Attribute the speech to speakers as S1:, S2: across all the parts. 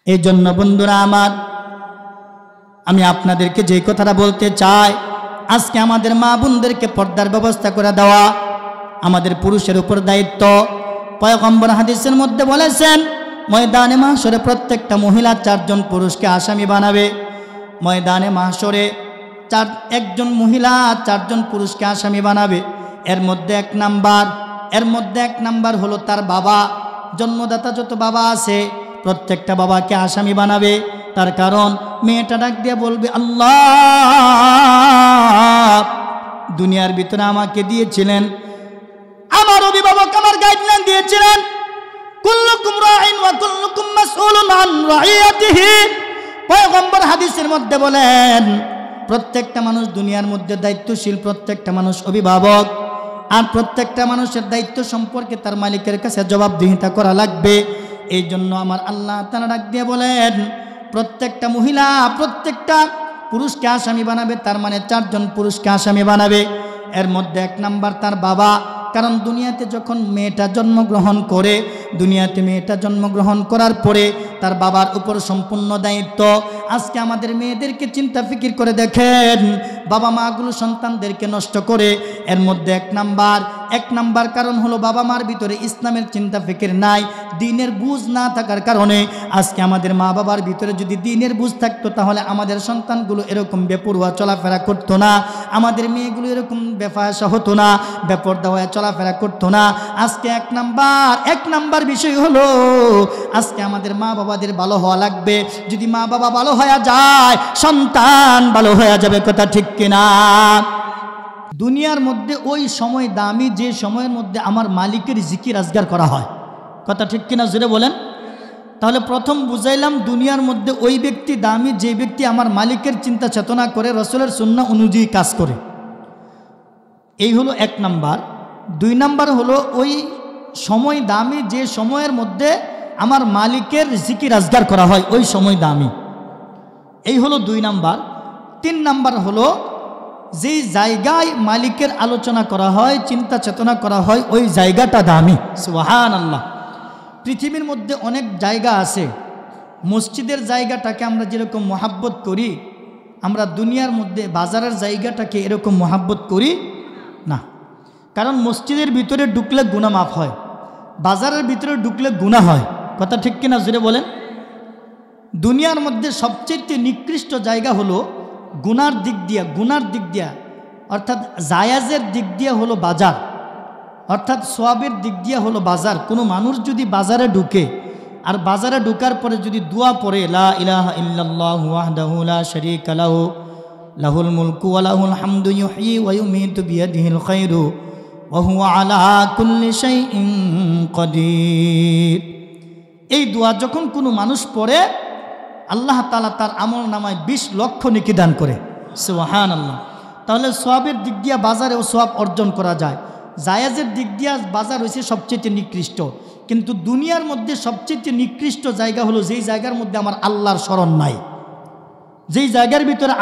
S1: এই জন্য বন্ধুরা আমার, আমি আপনাদেরকে যে কথাটা বলতে চাই, আজকে আমাদের মা বোনদেরকে পর্দার ব্যবস্থা করে দেওয়া আমাদের পুরুষের উপর দায়িত্ব। পয়গম্বর হাদিসের মধ্যে বলেছেন, ময়দানে মাহশরে প্রত্যেকটা মহিলা 4 জন পুরুষকে আসামি বানাবে। ময়দানে মাহশরে একজন মহিলা 4 জন পুরুষকে আসামি বানাবে। এর মধ্যে এক নাম্বার হলো তার বাবা। জন্মদাতা যত বাবা আছে প্রত্যেকটা বাবাকে আসামি বানাবে। তার কারণ মেয়েটা ডাক দিয়ে বলবে, আল্লাহ দুনিয়ার ভিতরে আমাকে দিয়েছিলেন, আমার অভিভাবক আমার গাইডলাইন দিয়েছিলেন, কুল্লুকুম রাইন ওয়া কুল্লুকুম মাসউলুন আন রাইয়াতিহি। পয়গম্বর হাদিসের মধ্যে বলেন, প্রত্যেকটা মানুষ দুনিয়ার মধ্যে দায়িত্বশীল, প্রত্যেকটা মানুষ অভিভাবক, আর প্রত্যেকটা মানুষের দায়িত্ব সম্পর্কে তার মালিকের কাছে জবাবদিহিতা করা লাগবে। এই জন্য আমার আল্লাহ তাআলা ডাক দিয়ে বলেন, প্রত্যেকটা মহিলা প্রত্যেকটা পুরুষকে আসামি বানাবে, তার মানে 4 জন পুরুষকে আসামি বানাবে। এর মধ্যে 1 নাম্বার তার বাবা। কারণ দুনিয়াতে যখন মেয়েটা জন্মগ্রহণ করে, দুনিয়াতে মেয়েটা জন্মগ্রহণ করার পরে তার বাবার উপর সম্পূর্ণ দায়িত্ব। আজকে আমাদের মেয়েদেরকে চিন্তা ফিকির করে দেখেন, বাবা মাগুলো সন্তানদেরকে নষ্ট করে। এর মধ্যে 1 নাম্বার কারণ হলো বাবা মার ভিতরে ইসলামের চিন্তা ফিকির নাই, দ্বীনের বুঝ না থাকার কারণে। আজকে আমাদের মা বাবার ভিতরে যদি দ্বীনের বুঝ থাকতো, তাহলে আমাদের সন্তানগুলো এরকম বেপরোয়া চলাফেরা করতো না, আমাদের মেয়েগুলো এরকম বেফায়াসা হতো না, বেপরদা হয়ে চলাফেরা করতো না। আজকে 1 নাম্বার বিষয় হলো, আজকে আমাদের মা বাবাদের ভালো হওয়া লাগবে। যদি মা বাবা ভালো হয়ে যায়, সন্তান ভালো হয়ে যাবে। কথা ঠিক কিনা? দুনিয়ার মধ্যে ওই সময় দামি যে সময়ের মধ্যে আমার মালিকের জিকির আজগার করা হয়। কথা ঠিক কিনা জোরে বলেন। তাহলে প্রথম বুঝাইলাম, দুনিয়ার মধ্যে ওই ব্যক্তি দামি যে ব্যক্তি আমার মালিকের চিন্তা চেতনা করে, রসুলের সুন্নাহ অনুযায়ী কাজ করে। এই হলো 1 নাম্বার। 2 নাম্বার হলো ওই সময় দামি যে সময়ের মধ্যে আমার মালিকের জিকির আজগার করা হয়, ওই সময় দামি। এই হলো 2 নাম্বার। 3 নাম্বার হলো যেই জায়গায় মালিকের আলোচনা করা হয়, চিন্তা চেতনা করা হয়, ওই জায়গাটা দামি। সুবহানাল্লাহ। পৃথিবীর মধ্যে অনেক জায়গা আছে, মসজিদের জায়গাটাকে আমরা যেরকম মহাব্বত করি, আমরা দুনিয়ার মধ্যে বাজারের জায়গাটাকে এরকম মহাব্বত করি না। কারণ মসজিদের ভিতরে ঢুকলে গুনাহ মাফ হয়, বাজারের ভিতরে ঢুকলে গুনাহ হয়। কথা ঠিক কিনা জোরে বলেন। দুনিয়ার মধ্যে সবচেয়ে নিকৃষ্ট জায়গা হলো গুনার দিক দিয়া অর্থাৎ জায়েজের দিক দিয়া হলো বাজার, অর্থাৎ সওয়াবের দিক দিয়া হলো বাজার। কোনো মানুষ যদি বাজারে ঢুকে, আর বাজারে ঢোকার পরে যদি দোয়া পড়ে, লা ইলাহা ইল্লাল্লাহু ওয়াহদাহু লা শারীকা লাহু লাহুল মুলকু ওয়া লাহুল হামদু ইউহয়ী ওয়া ইউমীতু বিয়াদিহিল খায়রু ওয়া হুয়া আলা কুল্লি শাইইন কাদির। এই দোয়া যখন কোনো মানুষ পড়ে, আল্লাহ তাআলা তার আমল নামায় 20 লক্ষ নেকি দান করে। সুবহানাল্লাহ। তাহলে সওয়াবের দিক দিয়া বাজারেও সওয়াব অর্জন করা যায়। জায়েজের দিক দিয়া বাজার হয়েছে সবচেয়ে নিকৃষ্ট। কিন্তু দুনিয়ার মধ্যে সবচেয়ে নিকৃষ্ট জায়গা হলো যেই জায়গার মধ্যে আমার আল্লাহর স্মরণ নাই, যেই জায়গার ভিতরে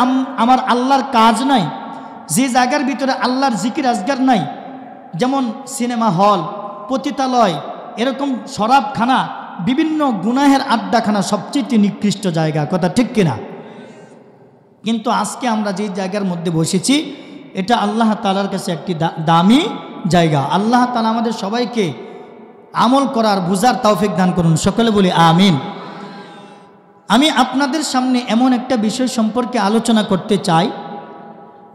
S1: আমার আল্লাহর কাজ নাই, যে জায়গার ভিতরে আল্লাহর জিকির আজগার নাই। যেমন সিনেমা হল, পতিতালয়, এরকম শরাবখানা, বিভিন্ন গুনাহের আড্ডাখানা সবচেয়ে নিকৃষ্ট জায়গা। কথা ঠিক কিনা? কিন্তু আজকে আমরা যে জায়গার মধ্যে বসেছি, এটা আল্লাহ তাআলার কাছে একটি দামি জায়গা। আল্লাহ তাআলা আমাদের সবাইকে আমল করার, বুঝার তৌফিক দান করুন। সকলে বলি আমিন। আমি আপনাদের সামনে এমন একটা বিষয় সম্পর্কে আলোচনা করতে চাই,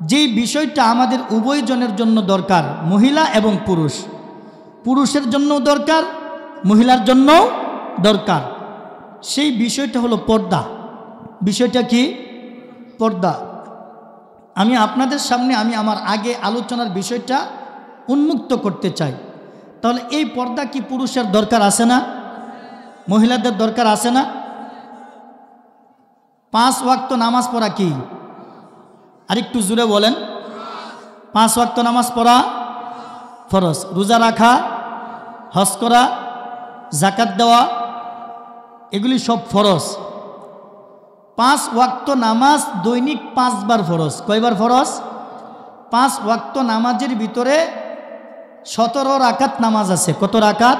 S1: যেই বিষয়টা আমাদের উভয়জনের জন্য দরকার, মহিলা এবং পুরুষ। পুরুষের জন্যও দরকার, মহিলার জন্যও দরকার। সেই বিষয়টা হলো পর্দা। বিষয়টা কি? পর্দা। আমি আপনাদের সামনে আমার আগে আলোচনার বিষয়টা উন্মুক্ত করতে চাই। তাহলে এই পর্দা কি পুরুষের দরকার আছে না? মহিলাদের দরকার আছে না? 5 ওয়াক্ত নামাজ পড়া কি? আরেকটু জোরে বলেন। 5 ওয়াক্ত নামাজ পড়া ফরজ। রোজা রাখা, হজ করা, যাকাত দেওয়া, এগুলি সব ফরজ। 5 ওয়াক্ত নামাজ দৈনিক 5 বার ফরজ। কয়বার ফরজ? 5 ওয়াক্ত নামাজের ভিতরে 17 রাকাত নামাজ আছে। কত রাকাত?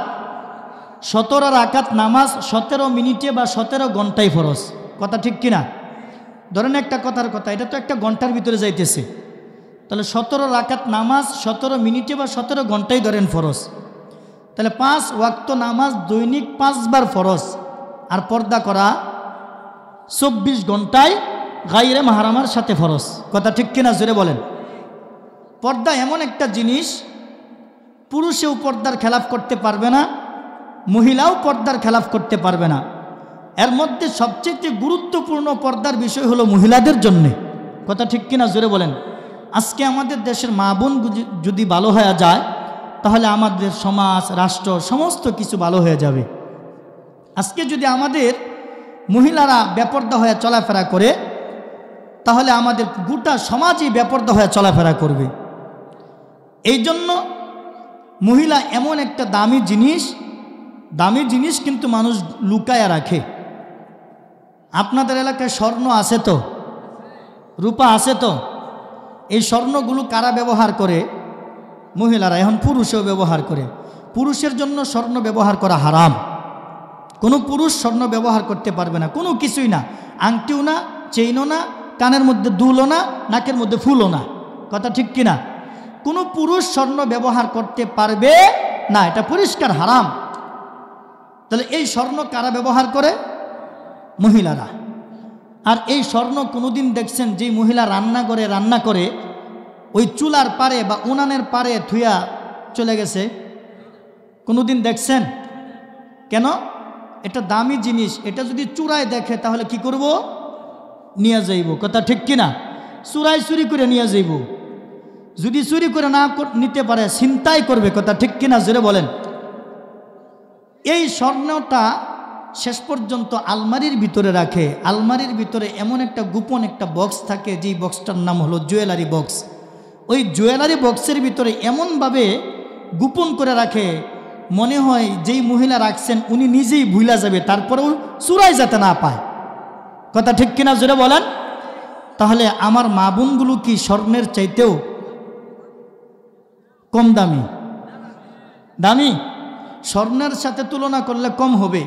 S1: 17 রাকাত নামাজ 17 মিনিটে বা 17 ঘন্টায় ফরজ। কথা ঠিক কিনা? ধরেন একটা কথার কথা, এটা তো একটা ঘন্টার ভিতরে যাইতেছে, তাহলে 17 রাকাত নামাজ 17 মিনিটে বা 17 ঘন্টায় ধরেন ফরজ। তাহলে 5 ওয়াক্ত নামাজ দৈনিক 5 বার ফরজ, আর পর্দা করা 24 ঘন্টায় গায়রে মাহরামার সাথে ফরজ। কথা ঠিক কিনা জোরে বলেন। পর্দা এমন একটা জিনিস, পুরুষেও পর্দার খেলাফ করতে পারবে না, মহিলাও পর্দার খেলাফ করতে পারবে না। এর মধ্যে সবচেয়ে গুরুত্বপূর্ণ পর্দার বিষয় হলো মহিলাদের জন্যে। কথা ঠিক কিনা জোরে বলেন। আজকে আমাদের দেশের মা বোন যদি ভালো হয়ে যায়, তাহলে আমাদের সমাজ, রাষ্ট্র সমস্ত কিছু ভালো হয়ে যাবে। আজকে যদি আমাদের মহিলারা বেপর্দা হয়ে চলাফেরা করে, তাহলে আমাদের গোটা সমাজই বেপর্দা হয়ে চলাফেরা করবে। এই জন্য মহিলা এমন একটা দামি জিনিস কিন্তু মানুষ লুকায়া রাখে। আপনাদের এলাকায় স্বর্ণ আছে তো, রূপা আছে তো, এই স্বর্ণগুলো কারা ব্যবহার করে? মহিলারা। এখন পুরুষেও ব্যবহার করে। পুরুষের জন্য স্বর্ণ ব্যবহার করা হারাম। কোনো পুরুষ স্বর্ণ ব্যবহার করতে পারবে না, কোনো কিছুই না, আংটিও না, চেইনও না, কানের মধ্যে দুলও না, নাকের মধ্যে ফুলও না। কথা ঠিক কিনা? কোনো পুরুষ স্বর্ণ ব্যবহার করতে পারবে না, এটা পরিষ্কার হারাম। তাহলে এই স্বর্ণ কারা ব্যবহার করে? মহিলারা। আর এই স্বর্ণ কোনোদিন দেখছেন যেই মহিলা রান্না করে ওই চুলার পারে বা উনানের পারে থুয়া চলে গেছে? কোনোদিন দেখছেন? কেন? এটা দামি জিনিস, এটা যদি চুরায় দেখে তাহলে কি করব? নিয়ে যাইব। কথা ঠিক কিনা? চুরাই চুরি করে নিয়ে যাইব। যদি চুরি করে না নিতে পারে ছিনতাই করবে। কথা ঠিক কিনা জোরে বলেন। এই স্বর্ণটা শেষ পর্যন্ত আলমারির ভিতরে রাখে। আলমারির ভিতরে এমন একটা গোপন একটা বক্স থাকে, যেই বক্সটার নাম হলো জুয়েলারি বক্স। ওই জুয়েলারি বক্সের ভিতরে এমনভাবে গোপন করে রাখে, মনে হয় যেই মহিলা রাখছেন উনি নিজেই ভুলা যাবে, তারপরেও চুরাই যাতে না পায়। কথা ঠিক কিনা জোরে বলেন। তাহলে আমার মা বোনগুলো কি স্বর্ণের চাইতেও কম দামি? স্বর্ণের সাথে তুলনা করলে কম হবে,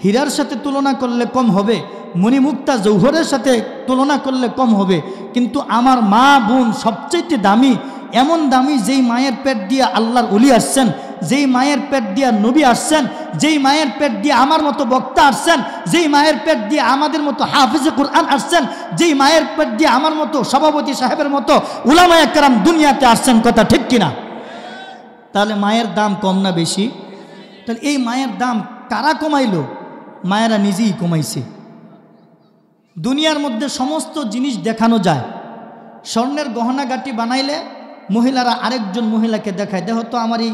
S1: হীরার সাথে তুলনা করলে কম হবে, মণিমুক্তা জৌহরের সাথে তুলনা করলে কম হবে, কিন্তু আমার মা বোন সবচেয়ে দামি। এমন দামি যেই মায়ের পেট দিয়ে আল্লাহর ওলি আসছেন, যেই মায়ের পেট দিয়ে নবী আসছেন, যেই মায়ের পেট দিয়ে আমার মতো বক্তা আসছেন, যেই মায়ের পেট দিয়ে আমাদের মতো হাফিজে কুরআন আসছেন, যেই মায়ের পেট দিয়ে আমার মতো সভাপতি সাহেবের মতো উলামায়ে কেরাম দুনিয়াতে আসছেন। কথা ঠিক কিনা? তাহলে মায়ের দাম কম না বেশি? তাহলে এই মায়ের দাম কারা কমাইলো? মায়েরা নিজেই কমাইছে। দুনিয়ার মধ্যে সমস্ত জিনিস দেখানো যায়। স্বর্ণের গহনাগাটি বানাইলে মহিলারা আরেকজন মহিলাকে দেখায়, দেখো তো আমার এই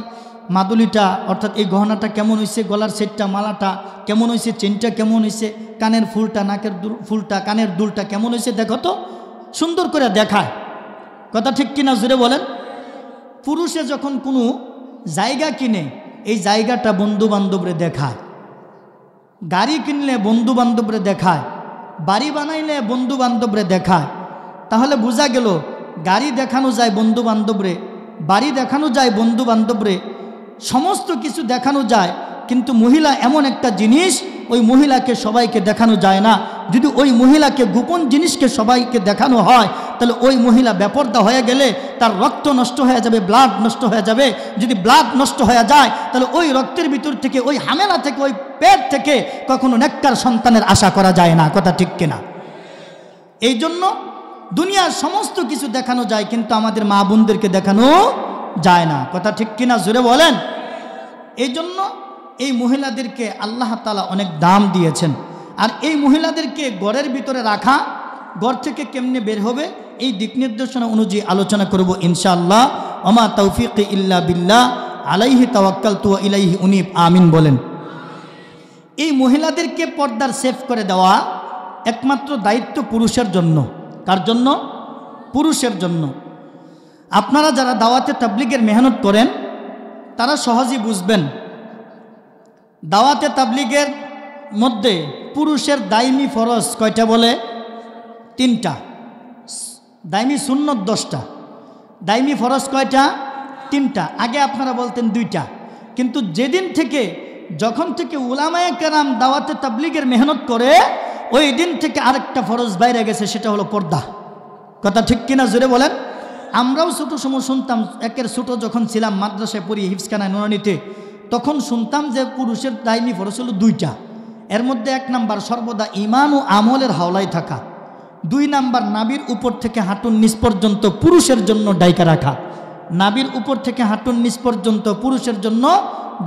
S1: মাদুলিটা, অর্থাৎ এই গহনাটা কেমন হয়েছে, গলার সেটটা, মালাটা কেমন হয়েছে, চেনটা কেমন হয়েছে, কানের ফুলটা, নাকের ফুলটা, কানের দুলটা কেমন হয়েছে, দেখো তো, সুন্দর করে দেখায়। কথা ঠিক কিনা জুড়ে বলেন। পুরুষে যখন কোনো জায়গা কিনে, এই জায়গাটা বন্ধু বান্ধবরে দেখায়। গাড়ি কিনলে বন্ধু বান্ধবরে দেখায়, বাড়ি বানাইলে বন্ধু বান্ধবরে দেখায়। তাহলে বোঝা গেল গাড়ি দেখানো যায় বন্ধু বান্ধবরে, বাড়ি দেখানো যায় বন্ধু বান্ধবরে, সমস্ত কিছু দেখানো যায়, কিন্তু মহিলা এমন একটা জিনিস, ওই মহিলাকে সবাইকে দেখানো যায় না। যদি ওই মহিলাকে গোপন জিনিসকে সবাইকে দেখানো হয়, তাহলে ওই মহিলা বেপর্দা হয়ে গেলে তার রক্ত নষ্ট হয়ে যাবে, ব্লাড নষ্ট হয়ে যাবে। যদি ব্লাড নষ্ট হয়ে যায়, তাহলে ওই রক্তের ভিতর থেকে, ওই হামেলা থেকে, ওই পেট থেকে কখনো নেককার সন্তানের আশা করা যায় না। কথা ঠিক কিনা? এই জন্য দুনিয়ার সমস্ত কিছু দেখানো যায়, কিন্তু আমাদের মা বোনদেরকে দেখানো যায় না। কথা ঠিক কিনা জোরে বলেন। এই জন্য এই মহিলাদেরকে আল্লাহ তাআলা অনেক দাম দিয়েছেন। আর এই মহিলাদেরকে ঘরের ভিতরে রাখা, ঘর থেকে কেমনে বের হবে, এই দিক নির্দেশনা অনুযায়ী আলোচনা করব ইনশাআল্লাহ। ওমা তৌফিক ইল্লা বিল্লাহ, আলাইহি তাওয়াক্কালতু ওয়া ইলাইহি উনীব। আমিন বলেন। এই মহিলাদেরকে পর্দার সেফ করে দেওয়া একমাত্র দায়িত্ব পুরুষের জন্য। কার জন্য? পুরুষের জন্য। আপনারা যারা দাওয়াতে তাবলীগের মেহনত করেন, তারা সহজেই বুঝবেন, দাওয়াতে তাবলীগের মধ্যে পুরুষের দাইমি ফরজ কয়টা বলে? 3টা। দাইমি সুন্নত 10টা। দাইমি ফরজ কয়টা? 3টা। আগে আপনারা বলতেন 2টা, কিন্তু যেদিন থেকে যখন থেকে উলামায়ে কেরাম দাওয়াতে তাবলীগের মেহনত করে ওই দিন থেকে আরেকটা ফরজ বাইরে গেছে, সেটা হলো পর্দা। কথা ঠিক কিনা জোরে বলেন। আমরাও ছোটো সময় শুনতাম, একের ছোটো যখন ছিলাম মাদ্রাসায় পড়ি হিফজখানায় নুরানীতে, তখন শুনতাম যে পুরুষের দায়মি ফরজ হলো 2টা। এর মধ্যে 1 নাম্বার সর্বদা ঈমান ও আমলের হাওলায় থাকা, 2 নাম্বার নাভির উপর থেকে হাঁটুর নিচ পর্যন্ত পুরুষের জন্য ডাইকা রাখা, নাভির উপর থেকে হাঁটুর নিচ পর্যন্ত পুরুষের জন্য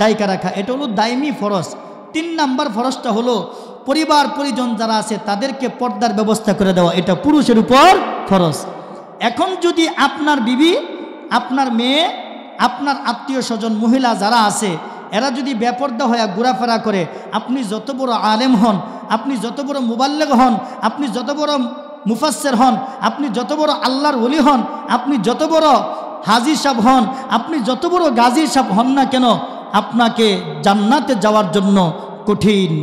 S1: ডাইকা রাখা, এটা হলো দায়মি ফরজ। 3 নাম্বার ফরজটা হলো পরিবার পরিজন যারা আছে তাদেরকে পর্দার ব্যবস্থা করে দেওয়া, এটা পুরুষের উপর ফরজ। এখন যদি আপনার বিবি, আপনার মেয়ে, আপনার আত্মীয় স্বজন মহিলা যারা আছে এরা যদি বেপর্দা হয়ে ঘোরাফেরা করে, আপনি যত বড় আলেম হন, আপনি যত বড় মুবাল্লিগ হন, আপনি যত বড় মুফাসসির হন, আপনি যত বড় আল্লাহর ওলি হন, আপনি যত বড় হাজী সাহেব হন, আপনি যত বড় গাজী সাহেব হন না কেন, আপনাকে জান্নাতে যাওয়ার জন্য কঠিন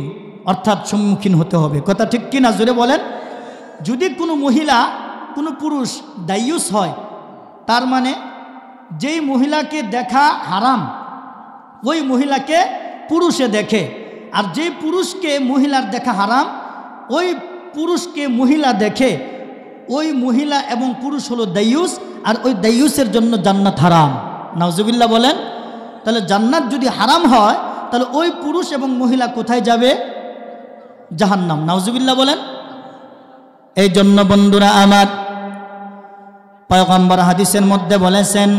S1: অর্থাৎ সম্মুখীন হতে হবে। কথা ঠিক কিনা জোরে বলেন। যদি কোনো মহিলা কোনো পুরুষ দায়ুস হয়, তার মানে যেই মহিলাকে দেখা হারাম ওই মহিলাকে পুরুষে দেখে, আর যেই পুরুষকে মহিলার দেখা হারাম ওই পুরুষকে মহিলা দেখে, ওই মহিলা এবং পুরুষ হলো দায়ুস, আর ওই দায়ুসের জন্য জান্নাত হারাম। নাউজুবিল্লাহ বলেন। তাহলে জান্নাত যদি হারাম হয় তাহলে ওই পুরুষ এবং মহিলা কোথায় যাবে? জাহান্নাম। নাউজুবিল্লাহ বলেন। এই জন্য বন্ধুরা আমার, পয়গম্বর হাদিসের মধ্যে বলেছেন,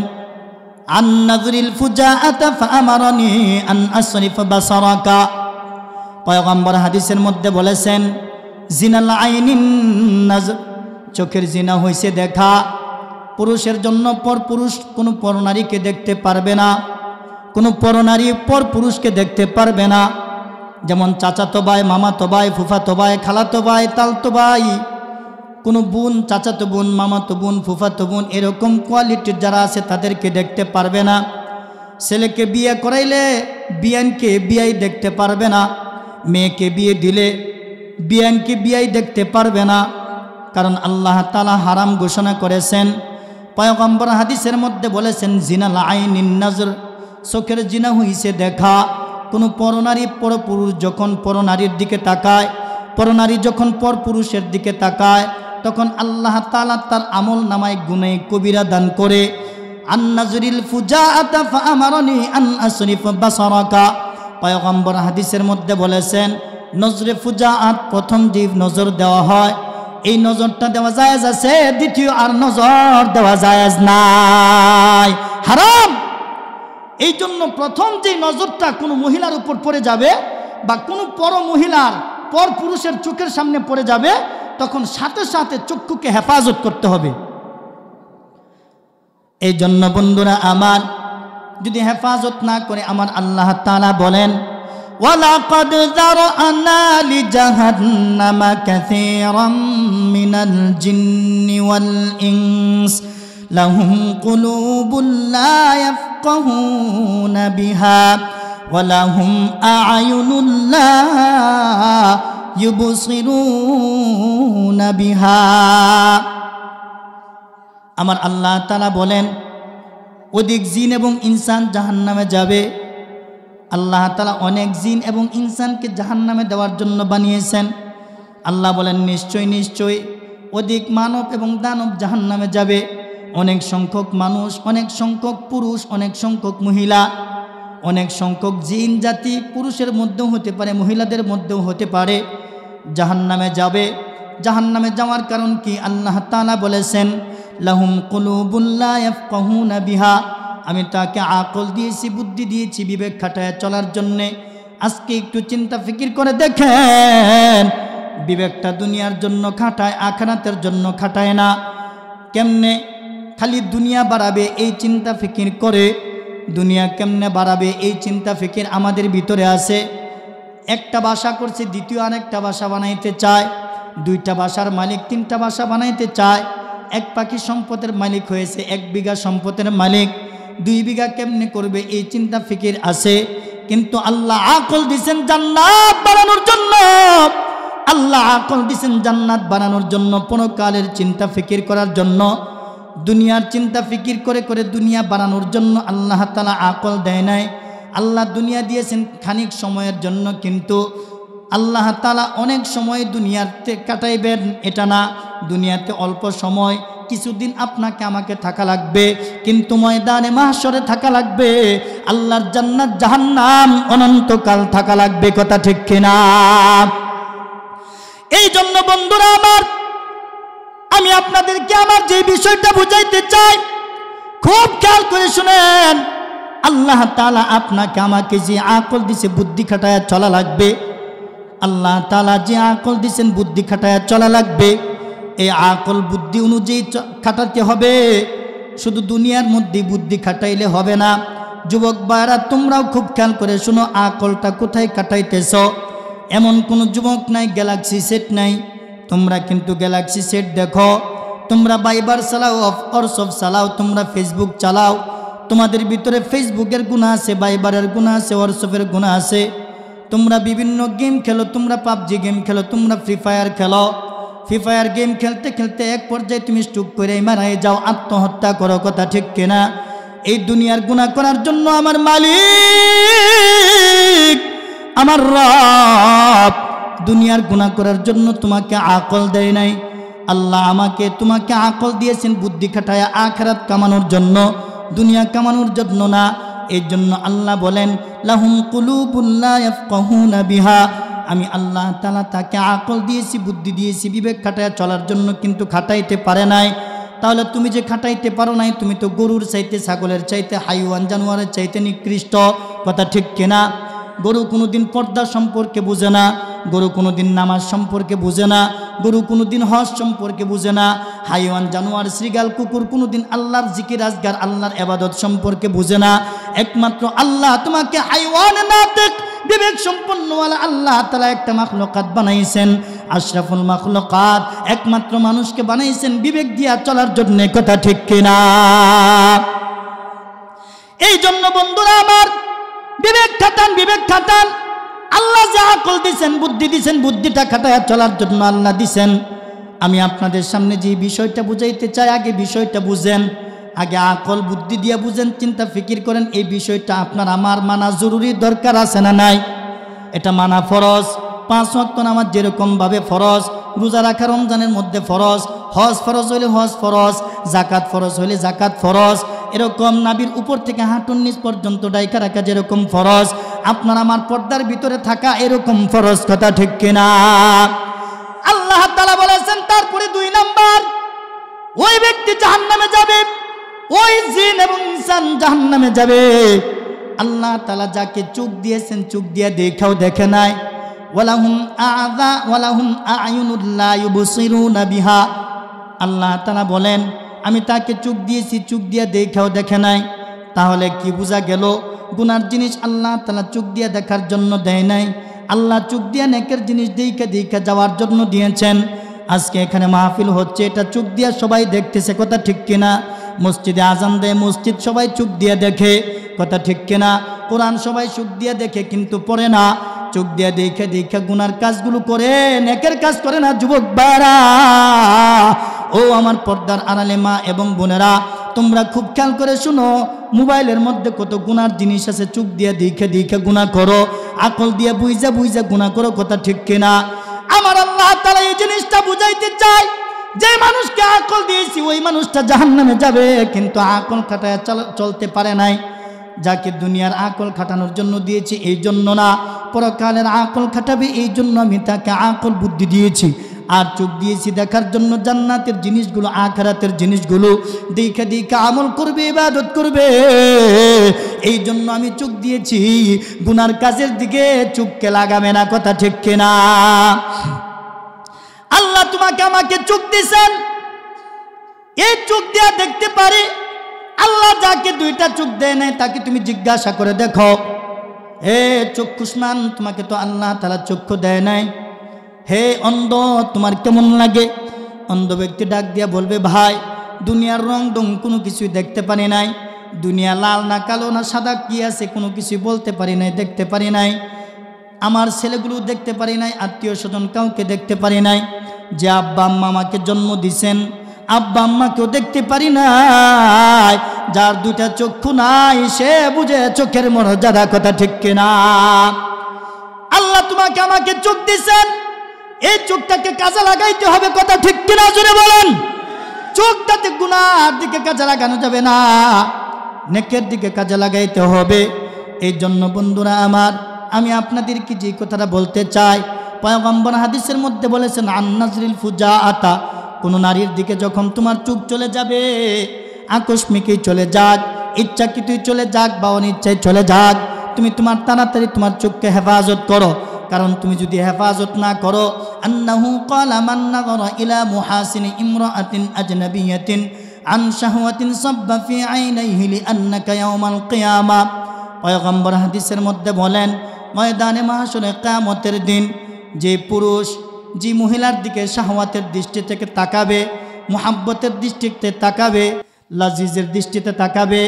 S1: আন নাযরিল ফুজাআতা ফাআমারানি আন আসরিফ বাসারাকা। পয়গম্বর হাদিসের মধ্যে বলেছেন, জিনাল আইনিন নাজর, চোখের জিনা হইছে দেখা। পুরুষের জন্য পর পুরুষ কোনো পরনারীকে দেখতে পারবে না, কোনো পরনারী পর পুরুষকে দেখতে পারবে না। যেমন চাচাতো ভাই, মামাতো ভাই, ফুফাতো ভাই, খালাতো ভাই, তালতো ভাই, কোনো বোন, চাচাতো বোন, মামাতো বোন, ফুফাতো বোন, এরকম কোয়ালিটির যারা আছে তাদেরকে দেখতে পারবে না। ছেলেকে বিয়ে করাইলে বিয়ানকে বিয়াই দেখতে পারবে না, মেয়েকে বিয়ে দিলে বিয়ানকে বিয়াই দেখতে পারবে না, কারণ আল্লাহ তাআলা হারাম ঘোষণা করেছেন। পয়গম্বর হাদিসের মধ্যে বলেছেন, জিনাল আইনিন নাজর, চোখের জিনা হইছে দেখা। কোনো পরনারী পরপুরুষ যখন পরনারীর দিকে তাকায়, পরনারী যখন পরপুরুষের দিকে তাকায়, তখন আল্লাহ তাআলা তার আমল নামায় গুনাহ কবিরা দান করে। আন নাজরিল ফুজাআতা ফাআমারানি আন আসরিফ বাসারাকা। পয়গম্বর হাদিসের মধ্যে বলেছেন, নজরে ফুজাআত প্রথম যে নজর দেওয়া হয়, এই নজরটা দেওয়া জায়েজ আছে, দ্বিতীয় আর নজর দেওয়া জায়েজ নাই, হারাম। এই জন্য প্রথম যে নজরটা কোনো মহিলার উপর পড়ে যাবে বা কোনো পর মহিলার পর পুরুষের চোখের সামনে পড়ে যাবে, তখন সাথে সাথে চক্ষুকে হেফাজত করতে হবে। এই জন্য বন্ধুরা আমার, যদি হেফাজত না করে, আমার আল্লাহ তাআলা বলেন, ওয়ালাকাদ যারআনা লিজাহান্নামা কাসীরাম মিনাল জিন্নি ওয়াল ইনস লাহুম কুলুবুন লা ইয়াফকাহুনা বিহা ওয়া লাহুম আ'য়ুনুন লা ইউবসিরুনা বিহা। আমার আল্লাহ তাআলা বলেন, অধিক জিন এবং ইনসান জাহান্নামে যাবে। আল্লাহ তাআলা অনেক জিন এবং ইনসানকে জাহান্নামে দেওয়ার জন্য বানিয়েছেন। আল্লাহ বলেন, নিশ্চয় নিশ্চয় অধিক মানব এবং দানব জাহান্নামে যাবে। অনেক সংখ্যক মানুষ, অনেক সংখ্যক পুরুষ, অনেক সংখ্যক মহিলা, অনেক সংখ্যক জিন জাতি পুরুষের মধ্যেও হতে পারে, মহিলাদের মধ্যেও হতে পারে, জাহান্নামে যাবে। জাহান্নামে যাওয়ার কারণ কি? আল্লাহ তাআলা বলেছেন, লাহুম কুলুবুন লা ইয়াফকাহুনা বিহা, আমি তাকে আকল দিয়েছি, বুদ্ধি দিয়েছি, বিবেক খাটায় চলার জন্যে। আজকে একটু চিন্তা ফিকির করে দেখেন, বিবেকটা দুনিয়ার জন্য খাটায়, আখিরাতের জন্য খাটায় না। কেমনে খালি দুনিয়া বাড়াবে এই চিন্তা ফিকির করে, দুনিয়া কেমনে বাড়াবে এই চিন্তা ফিকির আমাদের ভিতরে আছে। একটা বাসা করছে, দ্বিতীয় আরেকটা বাসা বানাইতে চায়, 2টা বাসার মালিক 3টা বাসা বানাইতে চায়। এক পাখি সম্পদের মালিক হয়েছে, 1 বিঘা সম্পদের মালিক, 2 বিঘা কেমনে করবে এই চিন্তা ফিকির আছে। কিন্তু আল্লাহ আকল দিয়েছেন জান্নাত বানানোর জন্য, আল্লাহ আকল দিয়েছেন জান্নাত বানানোর জন্য, পরকালের চিন্তা ফিকির করার জন্য। দুনিয়ার চিন্তা ফিকির করে করে দুনিয়া বানানোর জন্য আল্লাহ তাআলা আকল দেয় নাই। আল্লাহ দুনিয়া দিয়েছেন খানিক সময়ের জন্য, কিন্তু আল্লাহ তাআলা অনেক সময় দুনিয়াতে কাটাইবেন এটা না। দুনিয়াতে অল্প সময়, কিছুদিন আপনাকে আমাকে থাকা লাগবে, কিন্তু ময়দানে মাহশরে থাকা লাগবে। আল্লাহর জান্নাত জাহান্নাম অনন্তকাল থাকা লাগবে। কথা ঠিক কিনা? এই জন্য বন্ধুরা আমার, আমি আপনাদেরকে আমার যে বিষয়টা বুঝাইতে চাই, খুব খেয়াল করে শুনেন। আল্লাহ তাআলা আপনাকে আমাকে যে আকল দিছে, বুদ্ধি খাটায়া চলা লাগবে। আল্লাহ তাআলা যে আকল দিছেন, বুদ্ধি খাটায়া চলা লাগবে। এই আকল বুদ্ধি অনুযায়ী খাটাতে হবে। শুধু দুনিয়ার মধ্যে বুদ্ধি খাটাইলে হবে না। যুবক ভাইরা, তোমরাও খুব খেয়াল করে শোনো, আকলটা কোথায় কাটাইতেছ? এমন কোনো যুবক নাই গ্যালাক্সি সেট নাই। তোমরা কিন্তু গ্যালাক্সি সেট দেখো, তোমরা বাইবার চালাও, হোয়াটসঅ্যাপ চালাও, তোমরা ফেসবুক চালাও, তোমাদের ভিতরে ফেসবুকের গুনাহ আছে, বাইবারের গুনাহ আছে, হোয়াটসঅ্যাপের গুনাহ আছে। তোমরা বিভিন্ন গেম খেলো, তোমরা পাবজি গেম খেলো, তোমরা ফ্রি ফায়ার খেলো। ফ্রি ফায়ার গেম খেলতে খেলতে এক পর্যায়ে তুমি স্ট্রোক করে মারাই যাও, আত্মহত্যা করো। কথা ঠিক কিনা? এই দুনিয়ার গুনাহ করার জন্য আমার মালিক, আমার রব দুনিয়ার গুনাহ করার জন্য তোমাকে আকল দেয় নাই। আল্লাহ আমাকে তোমাকে আকল দিয়েছেন বুদ্ধি খাটায়া আখিরাত কামানোর জন্য, দুনিয়া কামানোর জন্য না। এই জন্য আল্লাহ বলেন, লাহুম কুলুবুন লা ইয়াফকাহুনা বিহা। আমি আল্লাহ তাআলা তাকে আকল দিয়েছি, বুদ্ধি দিয়েছি, বিবেক খাটায়া চলার জন্য, কিন্তু খাটাইতে পারে নাই। তাহলে তুমি যে খাটাইতে পারো নাই, তুমি তো গরুর চাইতে, ছাগলের চাইতে, হাইওয়ান জানোয়ারের চাইতে নিকৃষ্ট। কথা ঠিক কিনা? গরু কোনোদিন পর্দা সম্পর্কে বুঝে না, গরু কোনোদিন নামাজ সম্পর্কে বুঝে না, গরু কোনোদিন হজ সম্পর্কে বুঝে না। হাইওয়ান জানোয়ার, শ্রীগাল, কুকুর কোনোদিন আল্লাহর জিকির আজগার, আল্লাহর ইবাদত সম্পর্কে বুঝে না। একমাত্র আল্লাহ তোমাকে হাইওয়ান নাতিক, বিবেক সম্পন্নওয়ালা আল্লাহ তাআলা একটা মাখলুকাত বানাইছেন, আশরাফুল মাখলুকাত, একমাত্র মানুষকে বানাইছেন বিবেক দিয়া চলার জন্য। কথা ঠিক কিনা? এই জন্য বন্ধুরা আমার, বিবেক খাটান, বিবেক খাটান। আল্লাহ যে আকল দিছেন, বুদ্ধি দিছেন, বুদ্ধিটা খাটায়া চলার জন্য আল্লাহ দিছেন। আমি আপনাদের সামনে যে বিষয়টা বুঝাইতে চাই, আগে বিষয়টা বুঝেন, আগে আকল বুদ্ধি দিয়ে বুঝেন, চিন্তা ফিকির করেন। এই বিষয়টা আপনার আমার মানা জরুরি, দরকার আছে না নাই? এটা মানা ফরজ। 5 ওয়াক্ত নামাজ যেরকমভাবে ফরজ, রোজা রাখা রমজানের মধ্যে ফরজ, হজ ফরজ হইলে হজ ফরজ, জাকাত ফরজ হইলে জাকাত ফরজ, এরকম নাবির উপর থেকে হাঁটুর নিচ পর্যন্ত ডাইকা রাখা যেরকম ফরজ, আপনার আমার পর্দার ভিতরে থাকা এরকম ফরজ। কথা ঠিক কিনা? আল্লাহ তাআলা বলেছেন, তারপরে 2 নাম্বার, ওই ব্যক্তি জাহান্নামে যাবে, ওই জিন এবং ইনসান জাহান্নামে যাবে। আল্লাহ তাআলা যাকে চোখ দিয়েছেন, চোখ দিয়ে দেখাও দেখে নাই। ওয়ালাহুম আযা ওয়ালাহুম আ'য়ুনুল লা ইউবসিরুনা বিহা। আল্লাহ তাআলা বলেন, আমি তাকে চোখ দিয়েছি, চোখ দিয়ে দেখাও দেখে নাই। তাহলে কি বোঝা গেল? গুনার জিনিস আল্লাহ তাআলা চোখ দিয়ে দেখার জন্য দেয় নাই, আল্লাহ চোখ দিয়ে নেকের জিনিস দেখে দেখে যাওয়ার জন্য দিয়েছেন। আজকে এখানে মাহফিল হচ্ছে, এটা চোখ দিয়ে সবাই দেখতেছে। কথা ঠিক কিনা? মসজিদে আজান দেয়, মসজিদ সবাই চোখ দিয়ে দেখে। কথা ঠিক কিনা? কোরআন সবাই চোখ দিয়ে দেখে, কিন্তু পড়ে না। চোখ দিয়ে দেখে দেখে গুনার কাজগুলো করে, নেকের কাজ করে না। যুবক ভাইরা, ও আমার পর্দার আড়ালে মা এবং বোনেরা, তোমরা খুব খেয়াল করে শুনো, মোবাইলের মধ্যে কত গুনার জিনিস আছে, চোখ দিয়ে দেখে দেখে গুনাহ করো, আকল দিয়ে বুঝা বুঝা গুনাহ করো। কথা ঠিক কিনা? আমার আল্লাহ তাআলা এই জিনিসটা বুঝাইতে চায়, যে মানুষকে আকল দিয়েছি ওই মানুষটা জাহান্নামে যাবে, কিন্তু আকল খাটায় চলতে পারে নাই। যাকে দুনিয়ার আকল খাটানোর জন্য দিয়েছি এই জন্য না, পরকালের আকল খাটাবে এই জন্য আমি তাকে আকল বুদ্ধি দিয়েছি। আর চোখ দিয়েছি দেখার জন্য জান্নাতের জিনিসগুলো, আখিরাতের জিনিসগুলো দেখে দেখে আমল করবে, ইবাদত করবে। এই জন্য আমি চোখ দিয়েছি, গুনার কাজের দিকে চোখকে লাগাবে না। কথা ঠিক কিনা? আল্লাহ তোমাকে আমাকে চোখ দিয়েছেন, এই চোখ দিয়ে দেখতে পারি। আল্লাহ যাকে 2টা চোখ দেয় নাই, তাকে তুমি জিজ্ঞাসা করে দেখো, হে চক্ষুষ্মান, তোমাকে তো আল্লাহ তাআলা চক্ষু দেয় নাই, হে অন্ধ, তোমার কেমন লাগে? অন্ধ ব্যক্তি ডাক দিয়া বলবে, ভাই দুনিয়ার রং ডং কোনো কিছুই দেখতে পারি নাই, দুনিয়া লাল না কালো না সাদা কি আছে কোনো কিছুই বলতে পারি নাই, দেখতে পারি নাই। আমার ছেলেগুলো দেখতে পারি নাই, আত্মীয় স্বজন কাউকে দেখতে পারি নাই। যে আব্বা আম্মা আমাকে জন্ম দিছেন, আব্বা আম্মাকেও দেখতে পারি নাই। যার দুইটা চক্ষু নাই সে বুঝে চোখের মর্যাদা, কথা ঠিক কিনা? আল্লাহ তোমাকে আমাকে চোখ দিয়েছেন, এই চোখটাকে কাজে লাগাইতে হবে, কথা ঠিক কিনা জোরে বলেন। চোখটাতে গুনার দিকে কাজে লাগানো যাবে না, নেকের দিকে কাজে লাগাইতে হবে। এই জন্য বন্ধুরা আমার, আমি আপনাদেরকে যে কথাটা বলতে চাই, পয়গম্বর হাদিসের মধ্যে বলেছেন আন্নাজরিল ফুজাআতা, কোনো নারীর দিকে যখন তোমার চোখ চলে যাবে, আকস্মিকই চলে যাক, ইচ্ছাকৃতই চলে যাক বা অনিচ্ছায় চলে যাক, তুমি তোমার তাড়াতাড়ি তোমার চোখকে হেফাজত করো। কারণ তুমি যদি হেফাজত না করো, আন্নাহু ক্বালা মান নাযারা ইলা মুহাসিনি ইমরাআতিন আজনাবিয়াতিন আন শাহওয়াতিন সাব্বা ফি আইনাইহি লিআন্নাকা ইয়াউমাল কিয়ামা। পয়গম্বর হাদিসের মধ্যে বলেন, ময়দানে মাহশরে কিয়ামতের দিন যে পুরুষ যে মহিলার দিকে শাহওয়াতের দৃষ্টি থেকে তাকাবে, মুহাব্বতের দৃষ্টিতে তাকাবে, লাজিজের দৃষ্টিতে তাকাবে,